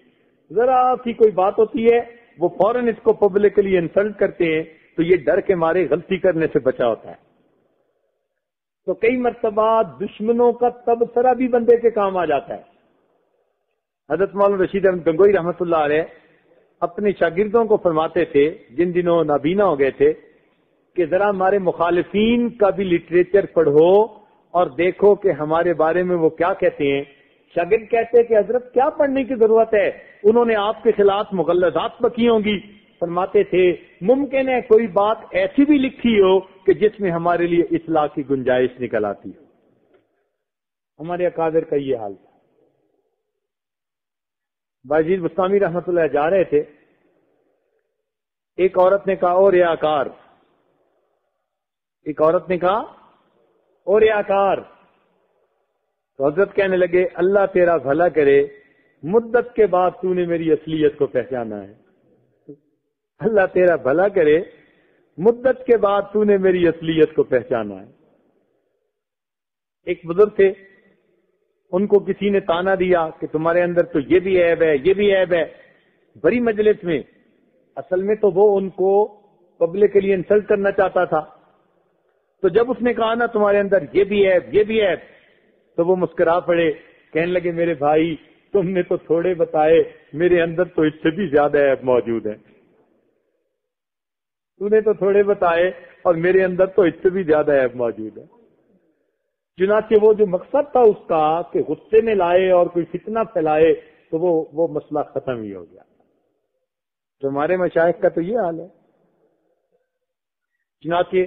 ذرا سی کوئی بات ہوتی ہے وہ فوراً اس کو پبلکلی انسلٹ کرتے ہیں، تو یہ ڈر کے مارے غلطی کرنے سے بچا ہوتا ہے. تو کئی مرتبہ دشمنوں کا تبصرہ بھی بندے کے کام آ جاتا ہے. حضرت مولانا رشید احمد گنگوئی رحمۃ اللہ علیہ اپنے شاگردوں کو فرماتے تھے جن دنوں نابینا ہو گئے تھے کہ ذرا ہمارے مخالفین کا بھی لٹریچر پڑھو اور دیکھو کہ ہمارے بارے میں وہ کیا کہتے ہیں. شاگرد کہتے کہ حضرت کیا پڑھنے کی ضرورت ہے، انہوں نے آپ کے خلاف مغلظات بکی ہوں گی. فرماتے تھے ممکن ہے کوئی بات ایسی بھی لکھی ہو کہ جس میں ہمارے لیے اصلاح کی گنجائش نکل آتی ہو. ہمارے اکابر کا یہ حال تھا. باجید بستامی رحمۃ اللہ جا رہے تھے، ایک عورت نے کہا او ریاکار، ایک عورت نے کہا او ریاکار. تو حضرت کہنے لگے اللہ تیرا بھلا کرے، مدت کے بعد تو نے میری اصلیت کو پہچانا ہے. اللہ تیرا بھلا کرے، مدت کے بعد تو نے میری اصلیت کو پہچانا ہے. ایک بزرگ تھے، ان کو کسی نے تانا دیا کہ تمہارے اندر تو یہ بھی عیب ہے، یہ بھی عیب ہے، بڑی مجلس میں. اصل میں تو وہ ان کو پبلکلی انسلٹ کرنا چاہتا تھا. تو جب اس نے کہا نا تمہارے اندر یہ بھی عیب، یہ بھی عیب، تو وہ مسکرا پڑے، کہنے لگے میرے بھائی تم نے تو تھوڑے بتائے، میرے اندر تو اس سے بھی زیادہ عیب موجود ہیں. تو نے تو تھوڑے بتائے اور میرے اندر تو اس سے بھی زیادہ عیب موجود ہے. چنانچہ وہ جو مقصد تھا اس کا کہ غصے میں لائے اور کوئی فتنہ پھیلائے، تو وہ مسئلہ ختم ہی ہو گیا. تو ہمارے مشائخ کا تو یہ حال ہے. چنانچہ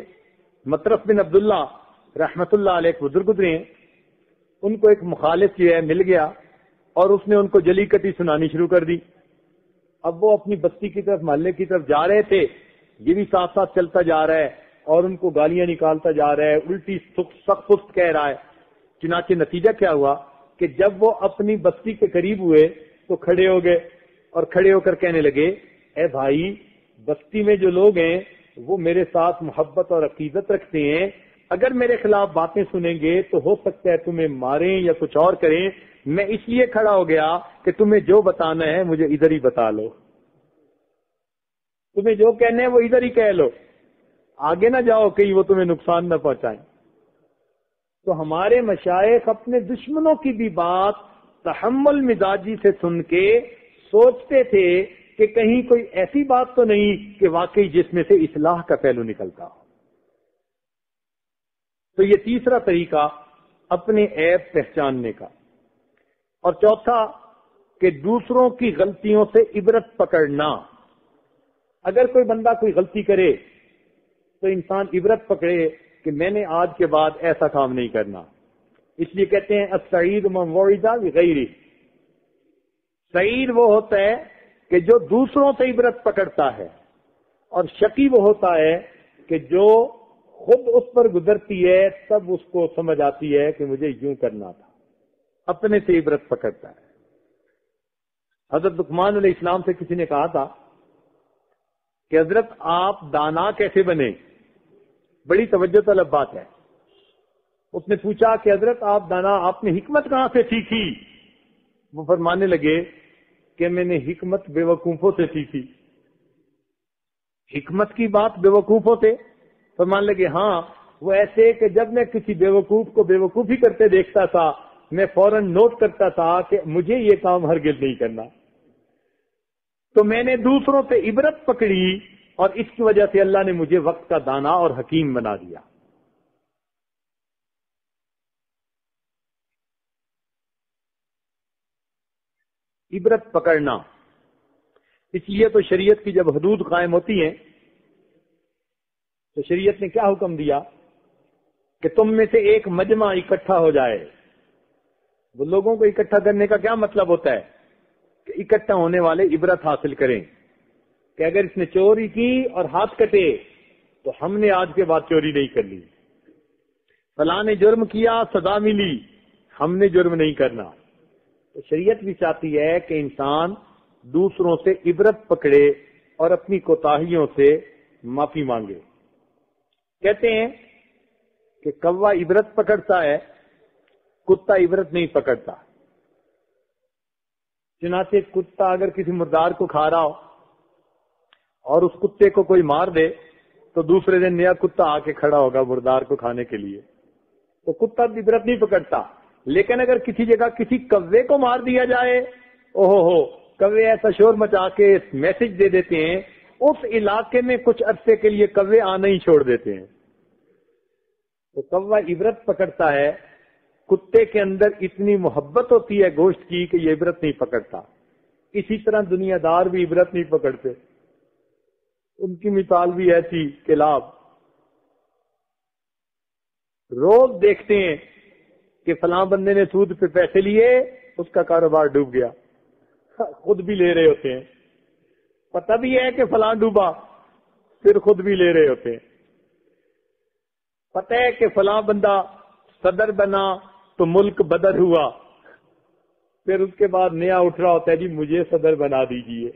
مطرف بن عبداللہ رحمت اللہ علیہ ایک بزرگ گزرے ہیں، ان کو ایک مخالف جو ہے مل گیا اور اس نے ان کو جلی کٹی سنانی شروع کر دی. اب وہ اپنی بستی کی طرف، محلے کی طرف جا رہے تھے، یہ بھی ساتھ ساتھ چلتا جا رہا ہے اور ان کو گالیاں نکالتا جا رہا ہے، الٹی سخت پست کہہ رہا ہے. چنانچہ نتیجہ کیا ہوا کہ جب وہ اپنی بستی کے قریب ہوئے تو کھڑے ہو گئے اور کھڑے ہو کر کہنے لگے اے بھائی، بستی میں جو لوگ ہیں وہ میرے ساتھ محبت اور عقیدت رکھتے ہیں، اگر میرے خلاف باتیں سنیں گے تو ہو سکتا ہے تمہیں ماریں یا کچھ اور کریں. میں اس لیے کھڑا ہو گیا کہ تمہیں جو بتانا ہے مجھے ادھر ہی بتا لو، تمہیں جو کہنا ہے وہ ادھر ہی کہہ لو، آگے نہ جاؤ کہیں وہ تمہیں نقصان نہ پہنچائیں. تو ہمارے مشائخ اپنے دشمنوں کی بھی بات تحمل مزاجی سے سن کے سوچتے تھے کہ کہیں کوئی ایسی بات تو نہیں کہ واقعی جس میں سے اصلاح کا پہلو نکلتا ہو. تو یہ تیسرا طریقہ اپنے عیب پہچاننے کا. اور چوتھا کہ دوسروں کی غلطیوں سے عبرت پکڑنا. اگر کوئی بندہ کوئی غلطی کرے تو انسان عبرت پکڑے کہ میں نے آج کے بعد ایسا کام نہیں کرنا. اس لیے کہتے ہیں السعید من وعظ بغیرہ. سعید وہ ہوتا ہے کہ جو دوسروں سے عبرت پکڑتا ہے، اور شقی وہ ہوتا ہے کہ جو خود اس پر گزرتی ہے تب اس کو سمجھ آتی ہے کہ مجھے یوں کرنا تھا، اپنے سے عبرت پکڑتا ہے. حضرت لقمان علیہ السلام سے کسی نے کہا تھا کہ حضرت آپ دانا کیسے بنے؟ بڑی توجہ طلب بات ہے. اس نے پوچھا کہ حضرت آپ دانا، آپ نے حکمت کہاں سے سیکھی؟ وہ فرمانے لگے کہ میں نے حکمت بے وقوفوں سے سیکھی. حکمت کی بات بے وقوفوں سے؟ فرمانے لگے ہاں، وہ ایسے کہ جب میں کسی بے وقوف کو بے وقوفی کرتے دیکھتا تھا میں فوراً نوٹ کرتا تھا کہ مجھے یہ کام ہرگز نہیں کرنا. تو میں نے دوسروں سے عبرت پکڑی اور اس کی وجہ سے اللہ نے مجھے وقت کا دانا اور حکیم بنا دیا. عبرت پکڑنا. اس لیے تو شریعت کی جب حدود قائم ہوتی ہیں تو شریعت نے کیا حکم دیا کہ تم میں سے ایک مجمع اکٹھا ہو جائے. وہ لوگوں کو اکٹھا کرنے کا کیا مطلب ہوتا ہے کہ اکٹھا ہونے والے عبرت حاصل کریں کہ اگر اس نے چوری کی اور ہاتھ کٹے تو ہم نے آج کے بعد چوری نہیں کرنی. فلاں نے جرم کیا سزا ملی، ہم نے جرم نہیں کرنا. تو شریعت بھی چاہتی ہے کہ انسان دوسروں سے عبرت پکڑے اور اپنی کوتاہیوں سے معافی مانگے. کہتے ہیں کہ کوا عبرت پکڑتا ہے، کتا عبرت نہیں پکڑتا. چنانچہ کتا اگر کسی مردار کو کھا رہا ہو اور اس کتے کو کوئی مار دے تو دوسرے دن نیا کتا آ کے کھڑا ہوگا مردار کو کھانے کے لیے. تو کتا عبرت نہیں پکڑتا. لیکن اگر کسی جگہ کسی کوے کو مار دیا جائے، اوہو کوے ایسا شور مچا کے میسج دے دیتے ہیں، اس علاقے میں کچھ عرصے کے لیے کوے آنا ہی چھوڑ دیتے ہیں. تو کوا عبرت پکڑتا ہے. کتے کے اندر اتنی محبت ہوتی ہے گوشت کی کہ یہ عبرت نہیں پکڑتا. اسی طرح دنیا دار بھی عبرت نہیں پکڑتے. ان کی مثال بھی ایسی کہ لاب روز دیکھتے ہیں کہ فلاں بندے نے سود پہ پیسے لیے، اس کا کاروبار ڈوب گیا. خود بھی لے رہے ہوتے ہیں، پتہ بھی ہے کہ فلاں ڈوبا، پھر خود بھی لے رہے ہوتے ہیں. پتہ ہے کہ فلاں بندہ صدر بنا تو ملک بدر ہوا، پھر اس کے بعد نیا اٹھ رہا ہوتا ہے جی مجھے صدر بنا دیجئے.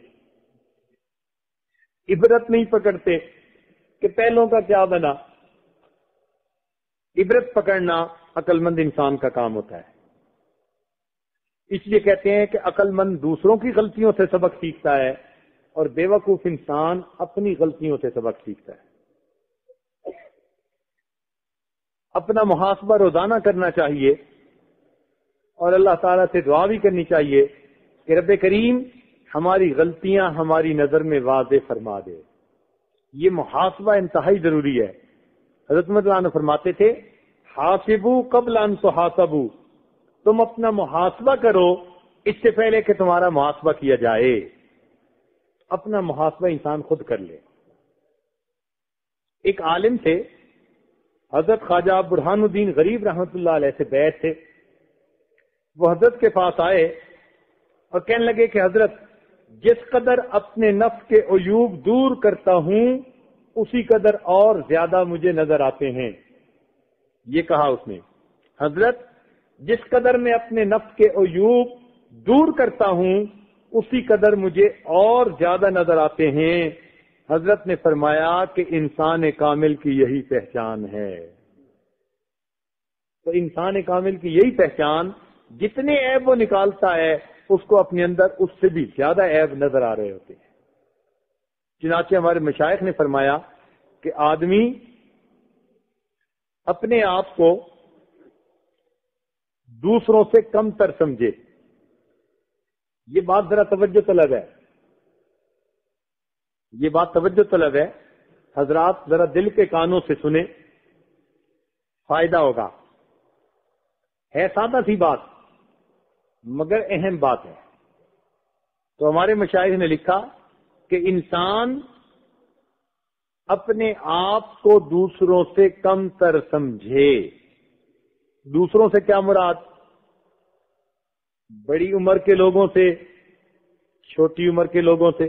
عبرت نہیں پکڑتے کہ پہلوں کا کیا بنا. عبرت پکڑنا عقل مند انسان کا کام ہوتا ہے. اس لیے کہتے ہیں کہ عقل مند دوسروں کی غلطیوں سے سبق سیکھتا ہے اور بے وقوف انسان اپنی غلطیوں سے سبق سیکھتا ہے. اپنا محاسبہ روزانہ کرنا چاہیے اور اللہ تعالیٰ سے دعا بھی کرنی چاہیے کہ رب کریم ہماری غلطیاں ہماری نظر میں واضح فرما دے. یہ محاسبہ انتہائی ضروری ہے. حضرت مولانا فرماتے تھے حاسبو قبل ان تحاسبو، تم اپنا محاسبہ کرو اس سے پہلے کہ تمہارا محاسبہ کیا جائے. اپنا محاسبہ انسان خود کر لے. ایک عالم تھے حضرت خواجہ برہان الدین غریب رحمت اللہ علیہ سے بیعت تھے. وہ حضرت کے پاس آئے اور کہنے لگے کہ حضرت جس قدر اپنے نفس کے عیوب دور کرتا ہوں اسی قدر اور زیادہ مجھے نظر آتے ہیں. یہ کہا اس نے، حضرت جس قدر میں اپنے نفس کے عیوب دور کرتا ہوں اسی قدر مجھے اور زیادہ نظر آتے ہیں. حضرت نے فرمایا کہ انسان کامل کی یہی پہچان ہے. تو انسان کامل کی یہی پہچان، جتنے عیب وہ نکالتا ہے اس کو اپنے اندر اس سے بھی زیادہ عیب نظر آ رہے ہوتے ہیں. چنانچہ ہمارے مشائخ نے فرمایا کہ آدمی اپنے آپ کو دوسروں سے کم تر سمجھے. یہ بات ذرا توجہ طلب ہے، یہ بات توجہ طلب ہے. حضرات ذرا دل کے کانوں سے سنیں، فائدہ ہوگا. ہے سادہ سی بات مگر اہم بات ہے. تو ہمارے مشائخ نے لکھا کہ انسان اپنے آپ کو دوسروں سے کم تر سمجھے. دوسروں سے کیا مراد؟ بڑی عمر کے لوگوں سے، چھوٹی عمر کے لوگوں سے.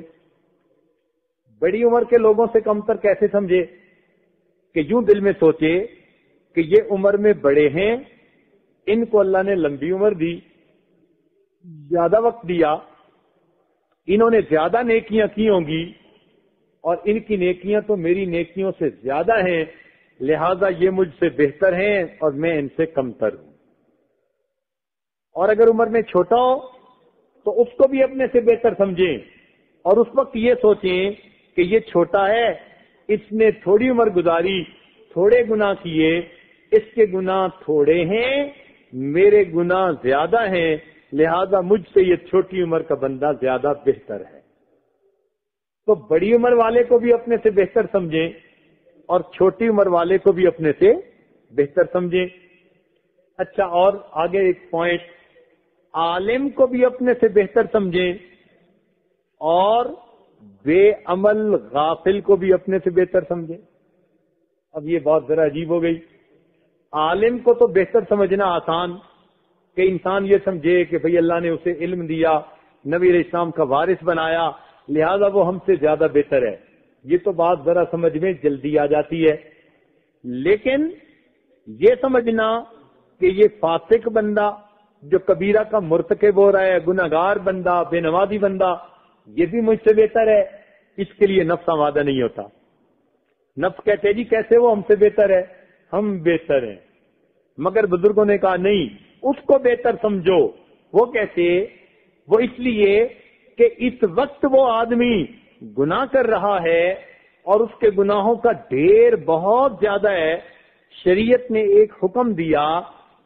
بڑی عمر کے لوگوں سے کم تر کیسے سمجھے؟ کہ یوں دل میں سوچے کہ یہ عمر میں بڑے ہیں، ان کو اللہ نے لمبی عمر دی، زیادہ وقت دیا، انہوں نے زیادہ نیکیاں کی ہوں گی اور ان کی نیکیاں تو میری نیکیوں سے زیادہ ہیں، لہذا یہ مجھ سے بہتر ہیں اور میں ان سے کم تر ہوں. اور اگر عمر میں چھوٹا ہو تو اس کو بھی اپنے سے بہتر سمجھیں اور اس وقت یہ سوچیں کہ یہ چھوٹا ہے، اس نے تھوڑی عمر گزاری، تھوڑے گناہ کیے، اس کے گناہ تھوڑے ہیں، میرے گناہ زیادہ ہیں، لہذا مجھ سے یہ چھوٹی عمر کا بندہ زیادہ بہتر ہے. تو بڑی عمر والے کو بھی اپنے سے بہتر سمجھیں اور چھوٹی عمر والے کو بھی اپنے سے بہتر سمجھیں. اچھا، اور آگے ایک پوائنٹ، عالم کو بھی اپنے سے بہتر سمجھیں اور بے عمل غافل کو بھی اپنے سے بہتر سمجھیں. اب یہ بات ذرا عجیب ہو گئی. عالم کو تو بہتر سمجھنا آسان کہ انسان یہ سمجھے کہ بھئی اللہ نے اسے علم دیا، نبی علیہ السلام کا وارث بنایا، لہذا وہ ہم سے زیادہ بہتر ہے. یہ تو بات ذرا سمجھ میں جلدی آ جاتی ہے. لیکن یہ سمجھنا کہ یہ فاسق بندہ جو کبیرہ کا مرتکب ہو رہا ہے، گناہگار بندہ، بے نمازی بندہ، یہ بھی مجھ سے بہتر ہے، اس کے لیے نفس آمادہ نہیں ہوتا. نفس کہتے ہیں جی کیسے وہ ہم سے بہتر ہے، ہم بہتر ہیں. مگر بزرگوں نے کہا نہیں، اس کو بہتر سمجھو. وہ کیسے؟ وہ اس لیے کہ اس وقت وہ آدمی گناہ کر رہا ہے اور اس کے گناہوں کا ڈھیر بہت زیادہ ہے. شریعت نے ایک حکم دیا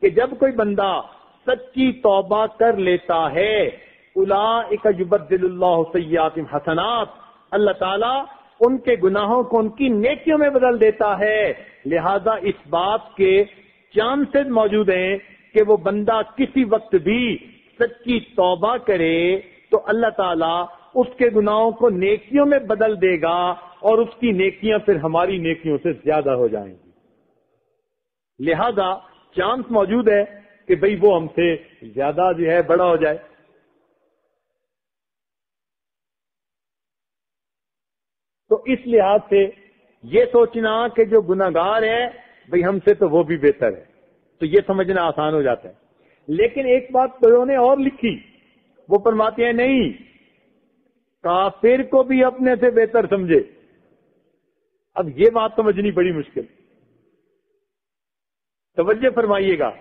کہ جب کوئی بندہ سچی توبہ کر لیتا ہے، اولئک یبدل اللہ سیئاتہم حسنات، اللہ تعالیٰ ان کے گناہوں کو ان کی نیکیوں میں بدل دیتا ہے. لہذا اس بات کے چانسز موجود ہیں کہ وہ بندہ کسی وقت بھی سچی توبہ کرے تو اللہ تعالیٰ اس کے گناہوں کو نیکیوں میں بدل دے گا اور اس کی نیکیاں پھر ہماری نیکیوں سے زیادہ ہو جائیں گی. لہذا چانس موجود ہے کہ بھئی وہ ہم سے زیادہ جو ہے بڑا ہو جائے. تو اس لحاظ سے یہ سوچنا کہ جو گناہگار ہے بھئی ہم سے تو وہ بھی بہتر ہے، تو یہ سمجھنا آسان ہو جاتا ہے. لیکن ایک بات تو انہوں نے اور لکھی، وہ فرماتے ہیں نہیں، کافر کو بھی اپنے سے بہتر سمجھے. اب یہ بات سمجھنی بڑی مشکل، توجہ فرمائیے گا.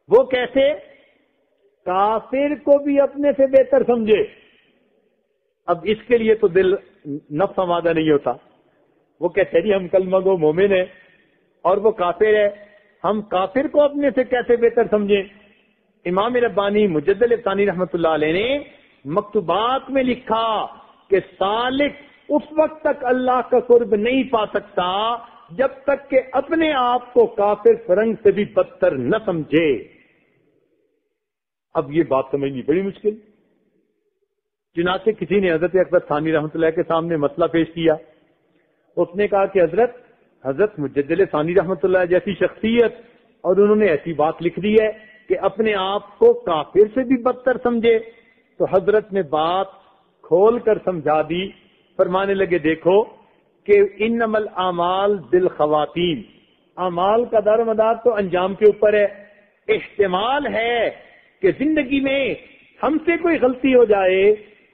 وہ کیسے؟ کافر کو بھی اپنے سے بہتر سمجھے. اب اس کے لیے تو دل نفس آمادہ نہیں ہوتا. وہ کہتے ہیں جی ہم کلمہ گو مومن ہیں اور وہ کافر ہے، ہم کافر کو اپنے سے کیسے بہتر سمجھیں؟ امام ربانی مجدد ثانی رحمۃ اللہ علیہ نے مکتوبات میں لکھا کہ سالک اس وقت تک اللہ کا قرب نہیں پا سکتا جب تک کہ اپنے آپ کو کافر فرنگ سے بھی بدتر نہ سمجھے. اب یہ بات سمجھنی بڑی مشکل. چنانچہ کسی نے حضرت اکبر ثانی رحمۃ اللہ کے سامنے مسئلہ پیش کیا. اس نے کہا کہ حضرت مجدد ثانی رحمۃ اللہ جیسی شخصیت، اور انہوں نے ایسی بات لکھ دی ہے کہ اپنے آپ کو کافر سے بھی بدتر سمجھے. تو حضرت نے بات کھول کر سمجھا دی. فرمانے لگے دیکھو کہ انما الاعمال بالخواتیم، اعمال کا دار و مدار تو انجام کے اوپر ہے. احتمال ہے کہ زندگی میں ہم سے کوئی غلطی ہو جائے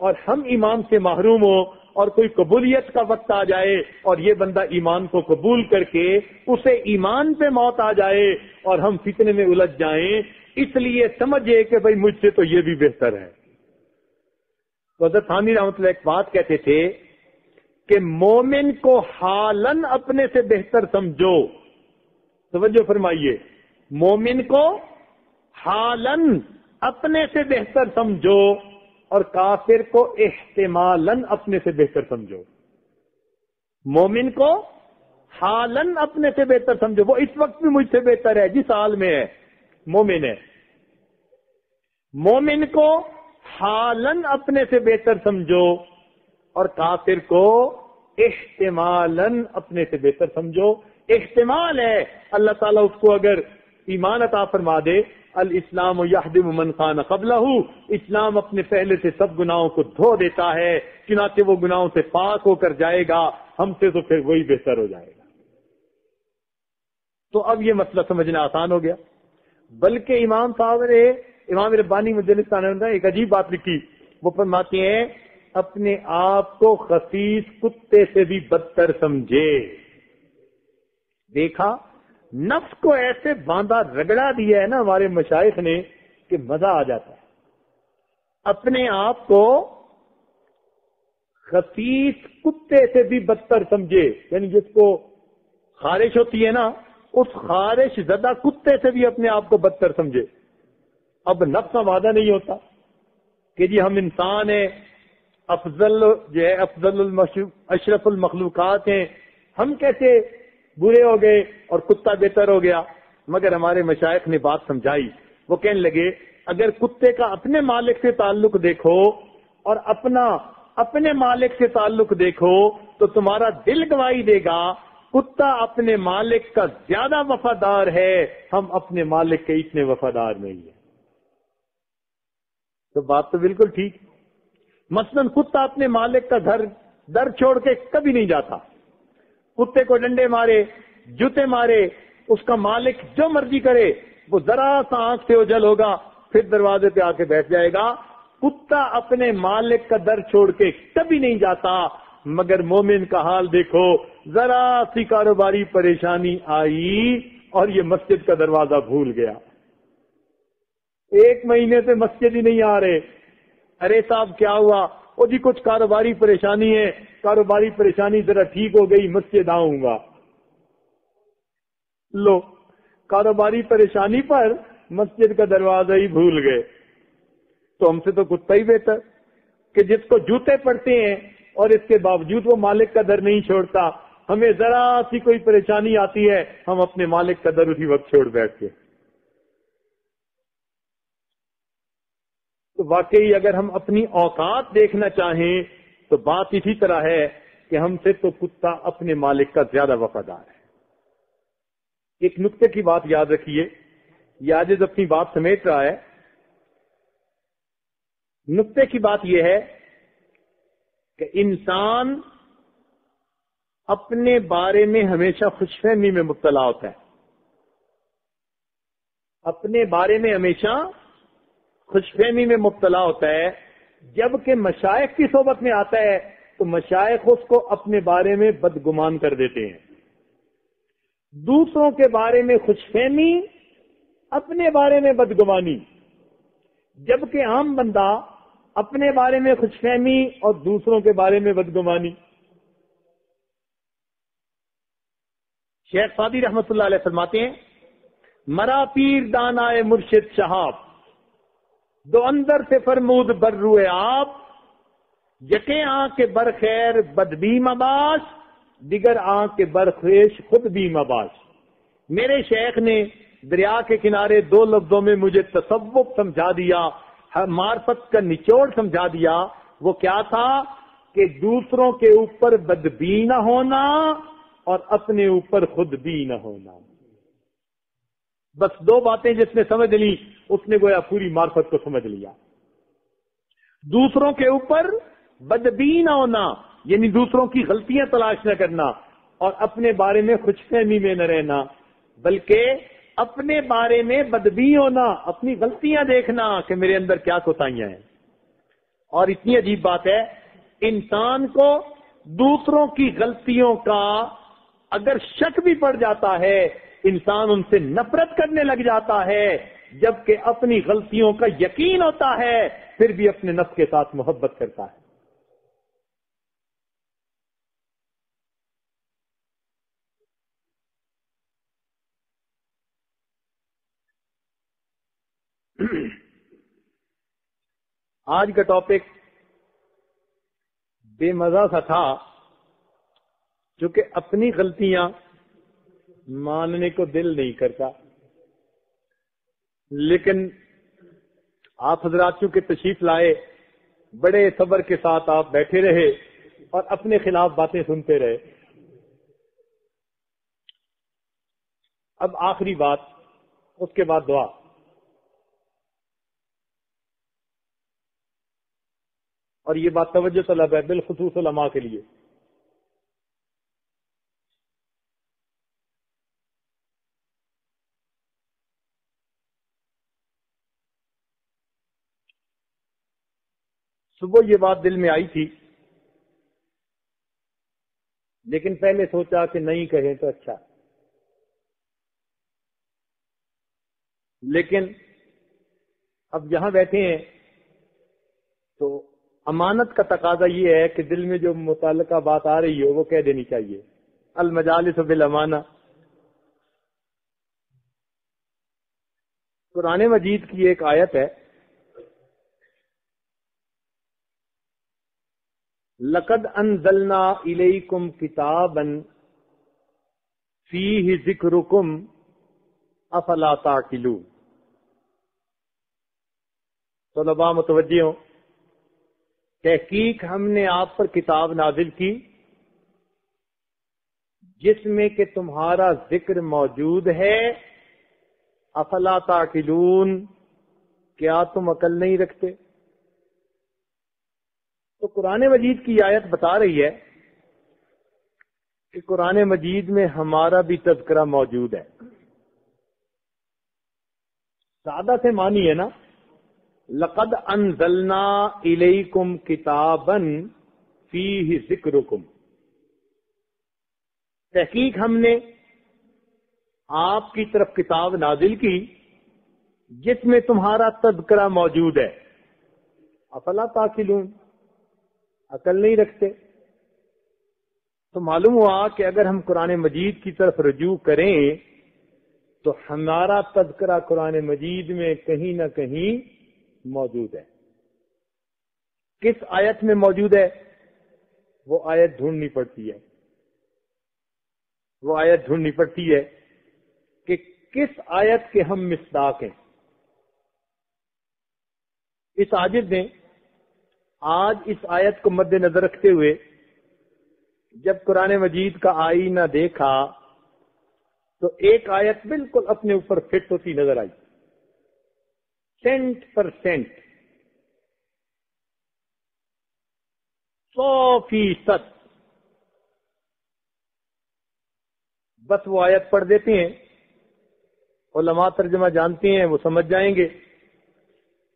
اور ہم ایمان سے محروم ہو اور کوئی قبولیت کا وقت آ جائے اور یہ بندہ ایمان کو قبول کر کے اسے ایمان پہ موت آ جائے اور ہم فتنے میں الجھ جائیں. اس لیے سمجھے کہ بھئی مجھ سے تو یہ بھی بہتر ہے. تو حضرت ثانی رحمۃ اللہ ایک بات کہتے تھے کہ مومن کو حالن اپنے سے بہتر سمجھو. توجہ فرمائیے، مومن کو حالن اپنے سے بہتر سمجھو اور کافر کو احتمالن اپنے سے بہتر سمجھو. مومن کو حالن اپنے سے بہتر سمجھو، وہ اس وقت بھی مجھ سے بہتر ہے جس حال میں ہے مومن ہے. مومن کو حالن اپنے سے بہتر سمجھو اور کافر کو احتمالن اپنے سے بہتر سمجھو. احتمال ہے اللہ تعالیٰ اس کو اگر ایمان عطا فرما دے، الاسلام یہدم من کان قبلہ، اسلام اپنے پہلے سے سب گناہوں کو دھو دیتا ہے، چنانچہ وہ گناہوں سے پاک ہو کر جائے گا ہم سے، تو پھر وہی بہتر ہو جائے گا. تو اب یہ مسئلہ سمجھنا آسان ہو گیا. بلکہ امام صاحب نے، امام ربانی مجلس نے ایک عجیب بات لکھی. وہ فرماتے ہیں اپنے آپ کو خسیس کتے سے بھی بدتر سمجھے. دیکھا نفس کو ایسے باندھا رگڑا دیا ہے نا ہمارے مشائخ نے کہ مزہ آ جاتا ہے. اپنے آپ کو خسیس کتے سے بھی بدتر سمجھے، یعنی جس کو خارش ہوتی ہے نا، اس خارش زدہ کتے سے بھی اپنے آپ کو بدتر سمجھے. اب نفس آمادہ نہیں ہوتا کہ جی ہم انسان ہیں، افضل جو ہے اشرف المخلوقات ہیں، ہم کیسے برے ہو گئے اور کتا بہتر ہو گیا؟ مگر ہمارے مشائخ نے بات سمجھائی. وہ کہنے لگے اگر کتے کا اپنے مالک سے تعلق دیکھو اور اپنے مالک سے تعلق دیکھو تو تمہارا دل گواہی دے گا کتا اپنے مالک کا زیادہ وفادار ہے، ہم اپنے مالک کے اتنے وفادار نہیں ہیں. تو بات تو بالکل ٹھیک. مثلا کتا اپنے مالک کا گھر در چھوڑ کے کبھی نہیں جاتا. کتے کو ڈنڈے مارے، جوتے مارے، اس کا مالک جو مرضی کرے، وہ ذرا سا آنکھ سے اوجھل ہوگا پھر دروازے پہ آ کے بیٹھ جائے گا. کتا اپنے مالک کا در چھوڑ کے کبھی نہیں جاتا. مگر مومن کا حال دیکھو، ذرا سی کاروباری پریشانی آئی اور یہ مسجد کا دروازہ بھول گیا. 1 مہینے سے مسجد ہی نہیں آ رہے. ارے صاحب کیا ہوا؟ وہ جی کچھ کاروباری پریشانی ہے، کاروباری پریشانی ذرا ٹھیک ہو گئی مسجد آؤں گا. لو، کاروباری پریشانی پر مسجد کا دروازہ ہی بھول گئے. تو ہم سے تو کتا ہی بہتر کہ جس کو جوتے پڑتے ہیں اور اس کے باوجود وہ مالک کا در نہیں چھوڑتا. ہمیں ذرا سی کوئی پریشانی آتی ہے، ہم اپنے مالک کا در اسی وقت چھوڑ بیٹھتے. تو واقعی اگر ہم اپنی اوقات دیکھنا چاہیں تو بات اسی طرح ہے کہ ہم سے تو کتا اپنے مالک کا زیادہ وفادار ہے. ایک نقطے کی بات یاد رکھیے، یہ عاجز اپنی بات سمیٹ رہا ہے. نقطے کی بات یہ ہے کہ انسان اپنے بارے میں ہمیشہ خوش فہمی میں مبتلا ہوتا ہے. اپنے بارے میں ہمیشہ خوش فہمی میں مبتلا ہوتا ہے. جبکہ مشائخ کی صحبت میں آتا ہے تو مشائخ اس کو اپنے بارے میں بدگمان کر دیتے ہیں. دوسروں کے بارے میں خوش فہمی، اپنے بارے میں بدگمانی. جبکہ عام بندہ اپنے بارے میں خوش فہمی اور دوسروں کے بارے میں بدگمانی. شیخ سعدی رحمت اللہ علیہ فرماتے ہیں مرا پیر دانائے مرشد شہاب، دو اندر سے فرمود بر روئے آپ، یکے آنکھ کے برخیر بدبی مباش، دیگر آنکھ کے برخیش خود بھی مباش. میرے شیخ نے دریا کے کنارے 2 لفظوں میں مجھے تصوف سمجھا دیا، معرفت کا نچوڑ سمجھا دیا. وہ کیا تھا کہ دوسروں کے اوپر بدبی نہ ہونا اور اپنے اوپر خود بھی نہ ہونا. بس 2 باتیں جس نے سمجھ لی اس نے گویا پوری معرفت کو سمجھ لیا. دوسروں کے اوپر بدبی نہ ہونا یعنی دوسروں کی غلطیاں تلاش نہ کرنا اور اپنے بارے میں خوش فہمی میں نہ رہنا، بلکہ اپنے بارے میں بدبی ہونا، اپنی غلطیاں دیکھنا کہ میرے اندر کیا کوتاہیاں ہیں. اور اتنی عجیب بات ہے، انسان کو دوسروں کی غلطیوں کا اگر شک بھی پڑ جاتا ہے انسان ان سے نفرت کرنے لگ جاتا ہے، جبکہ اپنی غلطیوں کا یقین ہوتا ہے پھر بھی اپنے نفس کے ساتھ محبت کرتا ہے. آج کا ٹاپک بے مزہ سا تھا، چونکہ اپنی غلطیاں ماننے کو دل نہیں کرتا. لیکن آپ حضرات چونکہ تشریف لائے، بڑے صبر کے ساتھ آپ بیٹھے رہے اور اپنے خلاف باتیں سنتے رہے. اب آخری بات، اس کے بعد دعا. اور یہ بات توجہ طلب ہے بالخصوص علماء کے لیے. صبح یہ بات دل میں آئی تھی لیکن پہلے سوچا کہ نہیں کہیں تو اچھا. لیکن اب یہاں بیٹھے ہیں تو امانت کا تقاضا یہ ہے کہ دل میں جو متعلقہ بات آ رہی ہے وہ کہہ دینی چاہیے. المجالس بالامانہ. قرآن مجید کی ایک آیت ہے، لقد انزلنا الیکم کتابا فیہ ذکرکم افلا تعقلون. طلباء متوجہ ہوں، تحقیق ہم نے آپ پر کتاب نازل کی جس میں کہ تمہارا ذکر موجود ہے. افلا تعقلون، کیا تم عقل نہیں رکھتے؟ تو قرآن مجید کی آیت بتا رہی ہے کہ قرآن مجید میں ہمارا بھی تذکرہ موجود ہے. سادہ سے معنی ہے نا، لقد انزلنا الیکم کتابا فیہ ذکرکم. تحقیق ہم نے آپ کی طرف کتاب نازل کی جس میں تمہارا تذکرہ موجود ہے. افلا تعقلون، عقل نہیں رکھتے؟ تو معلوم ہوا کہ اگر ہم قرآن مجید کی طرف رجوع کریں تو ہمارا تذکرہ قرآن مجید میں کہیں نہ کہیں موجود ہے. کس آیت میں موجود ہے؟ وہ آیت ڈھونڈنی پڑتی ہے. وہ آیت ڈھونڈنی پڑتی ہے کہ کس آیت کے ہم مصداق ہیں. اس عاجز نے آج اس آیت کو مد نظر رکھتے ہوئے جب قرآن مجید کا آئینہ دیکھا تو ایک آیت بالکل اپنے اوپر فٹ ہوتی نظر آئی، 100%، 100%. بس وہ آیت پڑھ دیتے ہیں، علماء ترجمہ جانتے ہیں، وہ سمجھ جائیں گے،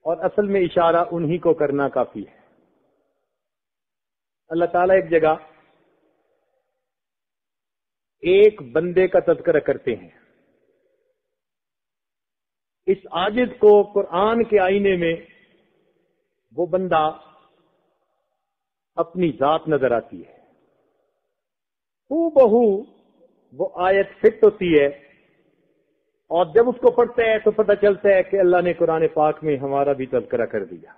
اور اصل میں اشارہ انہی کو کرنا کافی ہے. اللہ تعالیٰ ایک جگہ ایک بندے کا تذکرہ کرتے ہیں. اس عاجز کو قرآن کے آئینے میں وہ بندہ اپنی ذات نظر آتی ہے. ہو بہو وہ آیت فٹ ہوتی ہے، اور جب اس کو پڑھتا ہے تو پتہ چلتا ہے کہ اللہ نے قرآن پاک میں ہمارا بھی تذکرہ کر دیا.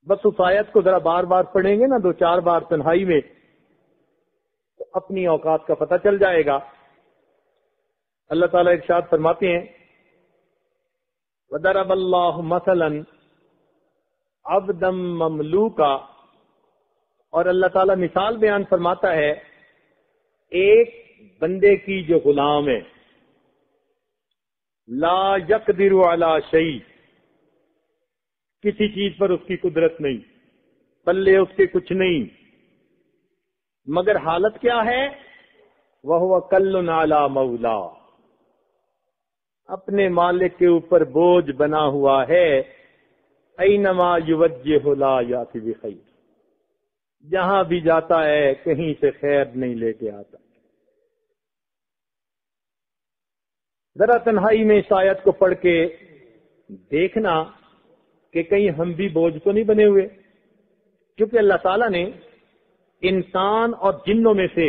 بس اس آیت کو ذرا بار بار پڑھیں گے نا، 2-4 بار تنہائی میں، تو اپنی اوقات کا پتہ چل جائے گا. اللہ تعالیٰ ارشاد فرماتے ہیں وَضَرَبَ اللَّهُ مَثَلًا عَبْدًا مَمْلُوكًا، اور اللہ تعالیٰ مثال بیان فرماتا ہے ایک بندے کی جو غلام ہے. لا يقدر على شيء، کسی چیز پر اس کی قدرت نہیں، پلے اس کے کچھ نہیں، مگر حالت کیا ہے؟ وَهُوَ كَلٌّ عَلَى مَوْلَى، اپنے مالک کے اوپر بوجھ بنا ہوا ہے. اَيْنَمَا يُوَجِّهُ لَا يَأْتِ بِخَيْرٍ، جہاں بھی جاتا ہے کہیں سے خیر نہیں لے کے آتا. ذرا تنہائی میں اس آیت کو پڑھ کے دیکھنا کہ کہیں ہم بھی بوجھ تو نہیں بنے ہوئے، کیونکہ اللہ تعالیٰ نے انسان اور جنوں میں سے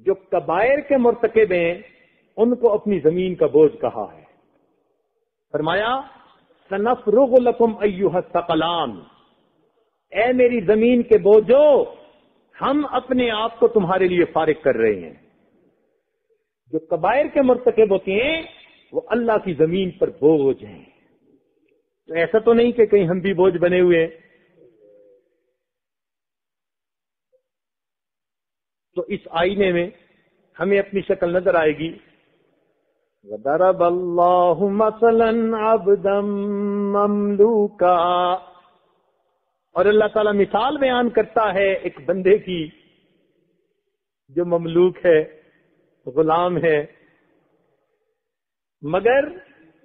جو کبائر کے مرتکب ہیں ان کو اپنی زمین کا بوجھ کہا ہے. فرمایا سنفرغ لکم ایھا الثقلان، اے میری زمین کے بوجھو، ہم اپنے آپ کو تمہارے لیے فارغ کر رہے ہیں. جو کبائر کے مرتکب ہوتے ہیں وہ اللہ کی زمین پر بوجھ ہیں. تو ایسا تو نہیں کہ کہیں ہم بھی بوجھ بنے ہوئے ہیں. تو اس آئینے میں ہمیں اپنی شکل نظر آئے گی. وَضَرَبَ اللَّهُ مَثَلًا عَبْدًا مَمْلُوكًا، اور اللہ تعالیٰ مثال بیان کرتا ہے ایک بندے کی جو مملوک ہے، غلام ہے، مگر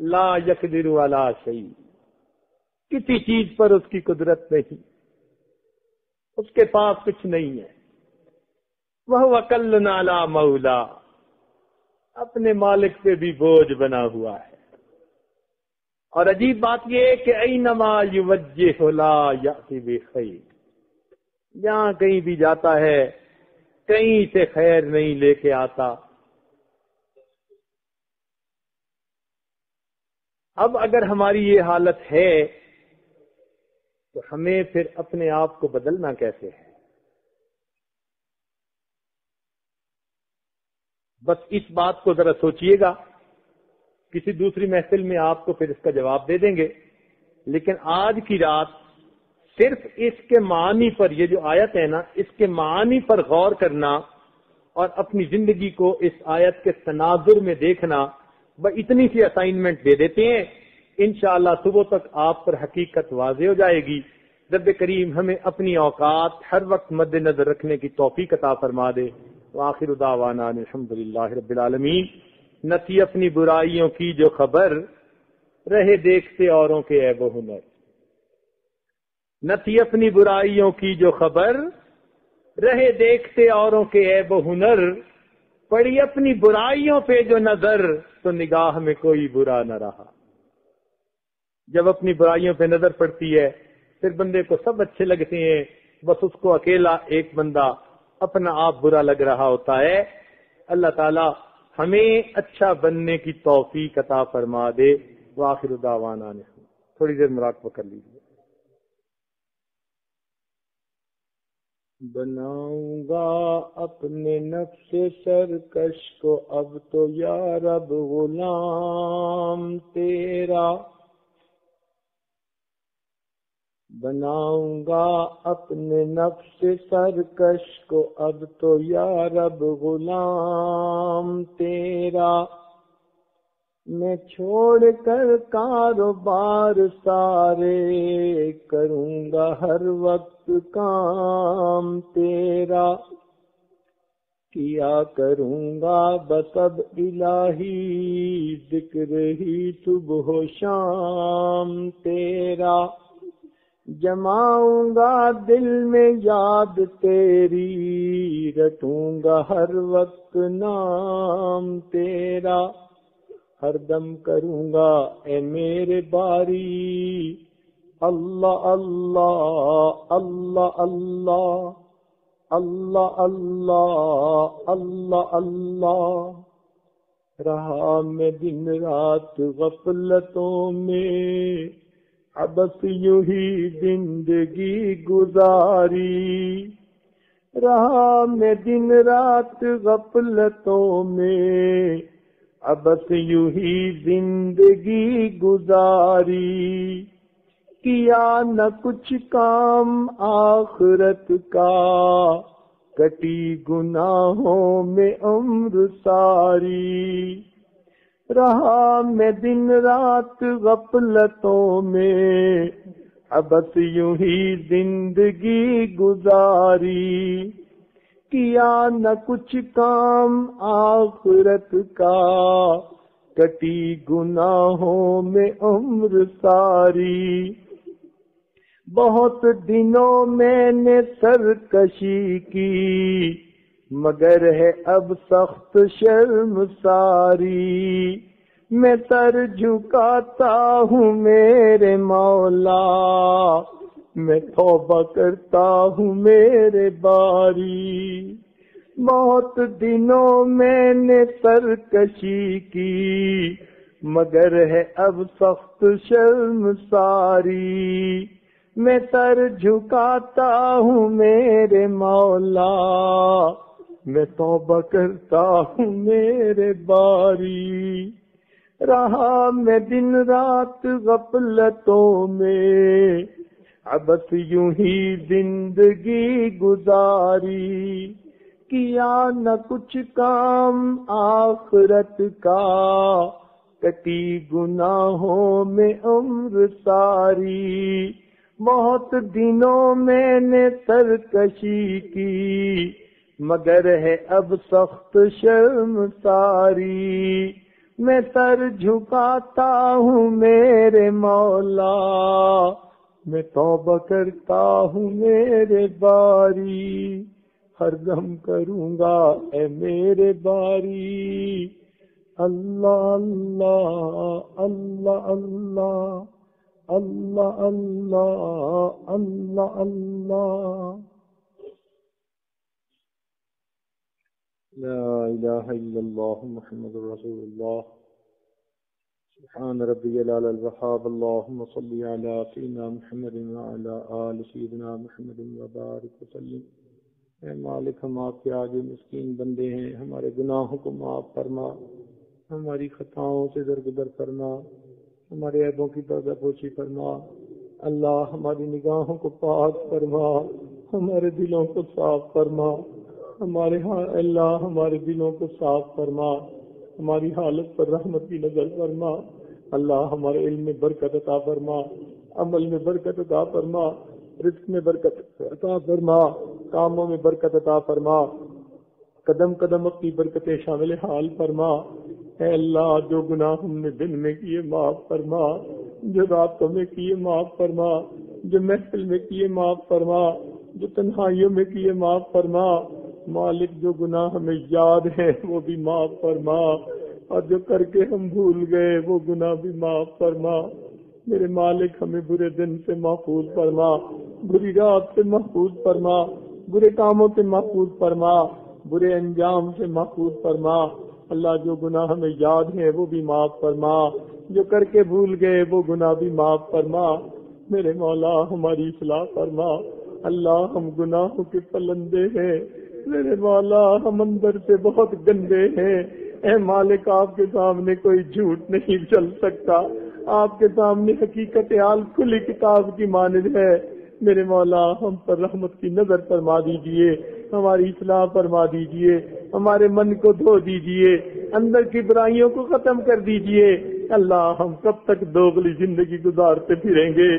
لا يقدر علی شیء، کسی چیز پر اس کی قدرت نہیں، اس کے پاس کچھ نہیں ہے. وَهُوَ كَلٌّ عَلَى مَوْلَى، اپنے مالک پہ بھی بوجھ بنا ہوا ہے. اور عجیب بات یہ کہ اینما یوجہ لا یأتی بخیر، جہاں کہیں بھی جاتا ہے کہیں سے خیر نہیں لے کے آتا. اب اگر ہماری یہ حالت ہے تو ہمیں پھر اپنے آپ کو بدلنا کیسے ہے؟ بس اس بات کو ذرا سوچئے گا، کسی دوسری محفل میں آپ کو پھر اس کا جواب دے دیں گے، لیکن آج کی رات صرف اس کے معنی پر، یہ جو آیت ہے نا، اس کے معنی پر غور کرنا اور اپنی زندگی کو اس آیت کے تناظر میں دیکھنا، اتنی سی اسائنمنٹ دے دیتے ہیں، انشاءاللہ صبح تک آپ پر حقیقت واضح ہو جائے گی۔ رب کریم ہمیں اپنی اوقات ہر وقت مد نظر رکھنے کی توفیق عطا فرما دے۔ وآخر دعوانا الحمدللہ رب العالمین۔ نہ تھی اپنی برائیوں کی جو خبر، رہے دیکھتے اوروں کے عیب و ہنر۔ نہ تھی اپنی برائیوں کی جو خبر، رہے دیکھتے اوروں کے عیب و ہنر۔ پڑی اپنی برائیوں پہ جو نظر، تو نگاہ میں کوئی برا نہ رہا۔ جب اپنی برائیوں پہ نظر پڑتی ہے پھر بندے کو سب اچھے لگتے ہیں، بس اس کو اکیلا ایک بندہ اپنا آپ برا لگ رہا ہوتا ہے۔ اللہ تعالی ہمیں اچھا بننے کی توفیق عطا فرما دے۔ وآخر دعوانا، تھوڑی دیر مراقبہ کر لیجیے۔ بناؤں گا اپنے نفس سرکش کو اب تو یا رب غلام تیرا، بناؤں گا اپنے نفس سرکش کو اب تو یا رب غلام تیرا، میں چھوڑ کر کاروبار سارے کروں گا ہر وقت کام تیرا، کیا کروں گا بس اب الہی ذکر ہی صبح و شام تیرا، جماؤں گا دل میں یاد تیری رٹوں گا ہر وقت نام تیرا، ہر دم کروں گا اے میرے باری اللہ اللہ اللہ اللہ اللہ اللہ اللہ اللہ، رہا میں دن رات غفلتوں میں ابس یوں ہی زندگی گزاری، رہا میں دن رات غفلتوں میں ابس یوں ہی زندگی گزاری، کیا نہ کچھ کام آخرت کا کٹی گناہوں میں عمر ساری، رہا میں دن رات غفلتوں میں ابس یوں ہی زندگی گزاری، کیا نہ کچھ کام آخرت کا کٹی گناہوں میں عمر ساری، بہت دنوں میں نے سرکشی کی مگر ہے اب سخت شرم ساری، میں سر جھکاتا ہوں میرے مولا، میں توبہ کرتا ہوں میرے باری، بہت دنوں میں نے سرکشی کی مگر ہے اب سخت شرم ساری، میں سر جھکاتا ہوں میرے مولا، میں توبہ کرتا ہوں میرے باری، رہا میں دن رات غفلتوں میں ابس یوں ہی زندگی گزاری، کیا نہ کچھ کام آخرت کا کٹی گناہوں میں عمر ساری، بہت دنوں میں نے سرکشی کی مگر ہے اب سخت شرم ساری، میں سر جھکاتا ہوں میرے مولا، میں توبہ کرتا ہوں میرے باری، ہر دم کروں گا اے میرے باری اللہ اللہ اللہ اللہ اللہ اللہ اللہ اللہ، لا الہ الا اللہ محمد رسول اللہ سبحان ربي العلى الوهاب اللهم صل على سيدنا محمد وعلى آل سيدنا محمد وبارك وسلم. اے مالک ہم آپ کے آگے مسکین بندے ہیں، ہمارے گناہوں کو معاف فرما، ہماری خطاؤں سے درگزر فرما، ہمارے عیبوں کی پردہ پوشی فرما. اللہ ہماری نگاہوں کو پاک فرما، ہمارے دلوں کو صاف فرما، اللہ ہمارے دلوں کو صاف فرما، ہماری حالت پر رحمت کی نظر فرما. اللہ ہمارے علم میں برکت عطا فرما، عمل میں برکت عطا فرما، رزق میں برکت عطا فرما، کاموں میں برکت عطا فرما، قدم قدم اپنی برکتیں شامل حال فرما. اے اللہ جو گناہ ہم نے دن میں کیے معاف فرما، جو راتوں میں کیے معاف فرما، جو محفل میں کیے معاف فرما، جو تنہائیوں میں کیے معاف فرما. مالک جو گناہ ہمیں یاد ہے وہ بھی معاف فرما، اور جو کر کے ہم بھول گئے وہ گناہ بھی معاف فرما. میرے مالک ہمیں برے دن سے محفوظ فرما، بری رات سے محفوظ فرما، برے کاموں سے محفوظ فرما، برے انجام سے محفوظ فرما. اللہ جو گناہ ہمیں یاد ہیں وہ بھی معاف فرما، جو کر کے بھول گئے وہ گناہ بھی معاف فرما. میرے مولا ہماری اصلاح فرما. اللہ ہم گناہوں کے پلندے ہیں، میرے مولا ہم اندر سے بہت گندے ہیں. اے مالک آپ کے سامنے کوئی جھوٹ نہیں چل سکتا، آپ کے سامنے حقیقت حال کھلی کتاب کی مانند ہے. میرے مولا ہم پر رحمت کی نظر فرما دیجئے، ہماری اصلاح فرما دیجئے، ہمارے من کو دھو دیجئے، اندر کی برائیوں کو ختم کر دیجئے. اللہ ہم کب تک دوغلی زندگی گزارتے پھریں گے،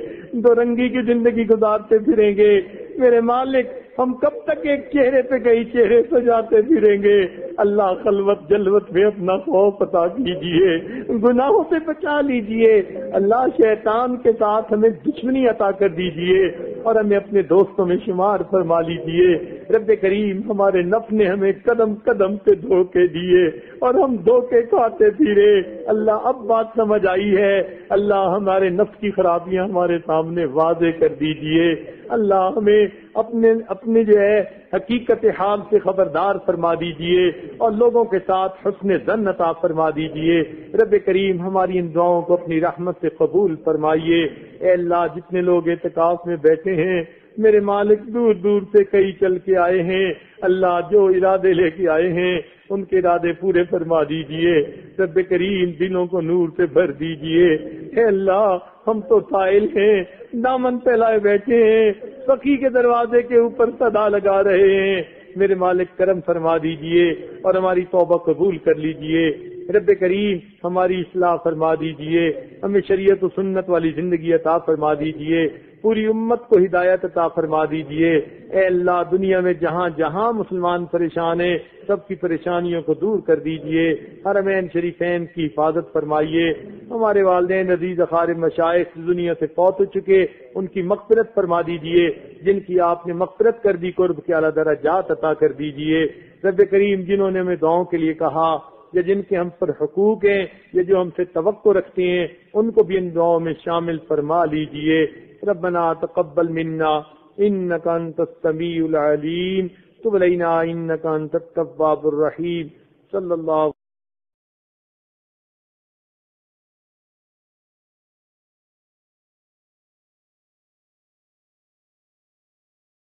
دو رنگی کی زندگی گزارتے پھریں گے. میرے مالک ہم کب تک ایک چہرے پہ کئی چہرے سجاتے پھریں گے. اللہ خلوت جلوت میں اپنا خوف عطا کیجئے، گناہوں سے بچا لیجئے. اللہ شیطان کے ساتھ ہمیں دشمنی عطا کر دیجئے اور ہمیں اپنے دوستوں میں شمار فرما لیجئے. رب کریم ہمارے نفس نے ہمیں قدم قدم پہ دھوکے دیے اور ہم دھوکے کھاتے پھرے. اللہ اب بات سمجھ آئی ہے. اللہ ہمارے نفس کی خرابیاں ہمارے سامنے واضح کر دیجئے. اللہ ہمیں اپنے جو ہے حقیقت حال سے خبردار فرما دیجئے اور لوگوں کے ساتھ حسن ظن عطا فرما دیجئے. رب کریم ہماری ان دعاؤں کو اپنی رحمت سے قبول فرمائیے. اے اللہ جتنے لوگ اعتکاف میں بیٹھے ہیں، میرے مالک دور دور سے کئی چل کے آئے ہیں، اللہ جو ارادے لے کے آئے ہیں ان کے ارادے پورے فرما دیجئے. رب کریم دلوں کو نور سے بھر دیجئے. اے اللہ ہم تو سائل ہیں، دامن پھیلائے بیٹھے ہیں، سخی کے دروازے کے اوپر صدا لگا رہے ہیں. میرے مالک کرم فرما دیجئے اور ہماری توبہ قبول کر لیجئے. رب کریم ہماری اصلاح فرما دیجئے، ہمیں شریعت و سنت والی زندگی عطا فرما دیجئے، پوری امت کو ہدایت عطا فرما دیجئے. اے اللہ دنیا میں جہاں جہاں مسلمان پریشان ہیں سب کی پریشانیوں کو دور کر دیجئے. حرمین شریفین کی حفاظت فرمائیے. ہمارے والدین عزیز اقارب مشائخ دنیا سے فوت ہو چکے ان کی مغفرت فرما دیجئے، جن کی آپ نے مغفرت کر دی قرب کے اعلیٰ درجات عطا کر دیجئے. رب کریم جنہوں نے ہمیں دعاؤں کے لیے کہا یا جن کے ہم پر حقوق ہیں یا جو ہم سے توقع رکھتے ہیں ان کو بھی ان دعاؤں میں شامل فرما لیجئے. ربنا تقبل منا انك انت السميع العليم تب علينا انك انت التواب الرحيم. صلی اللہ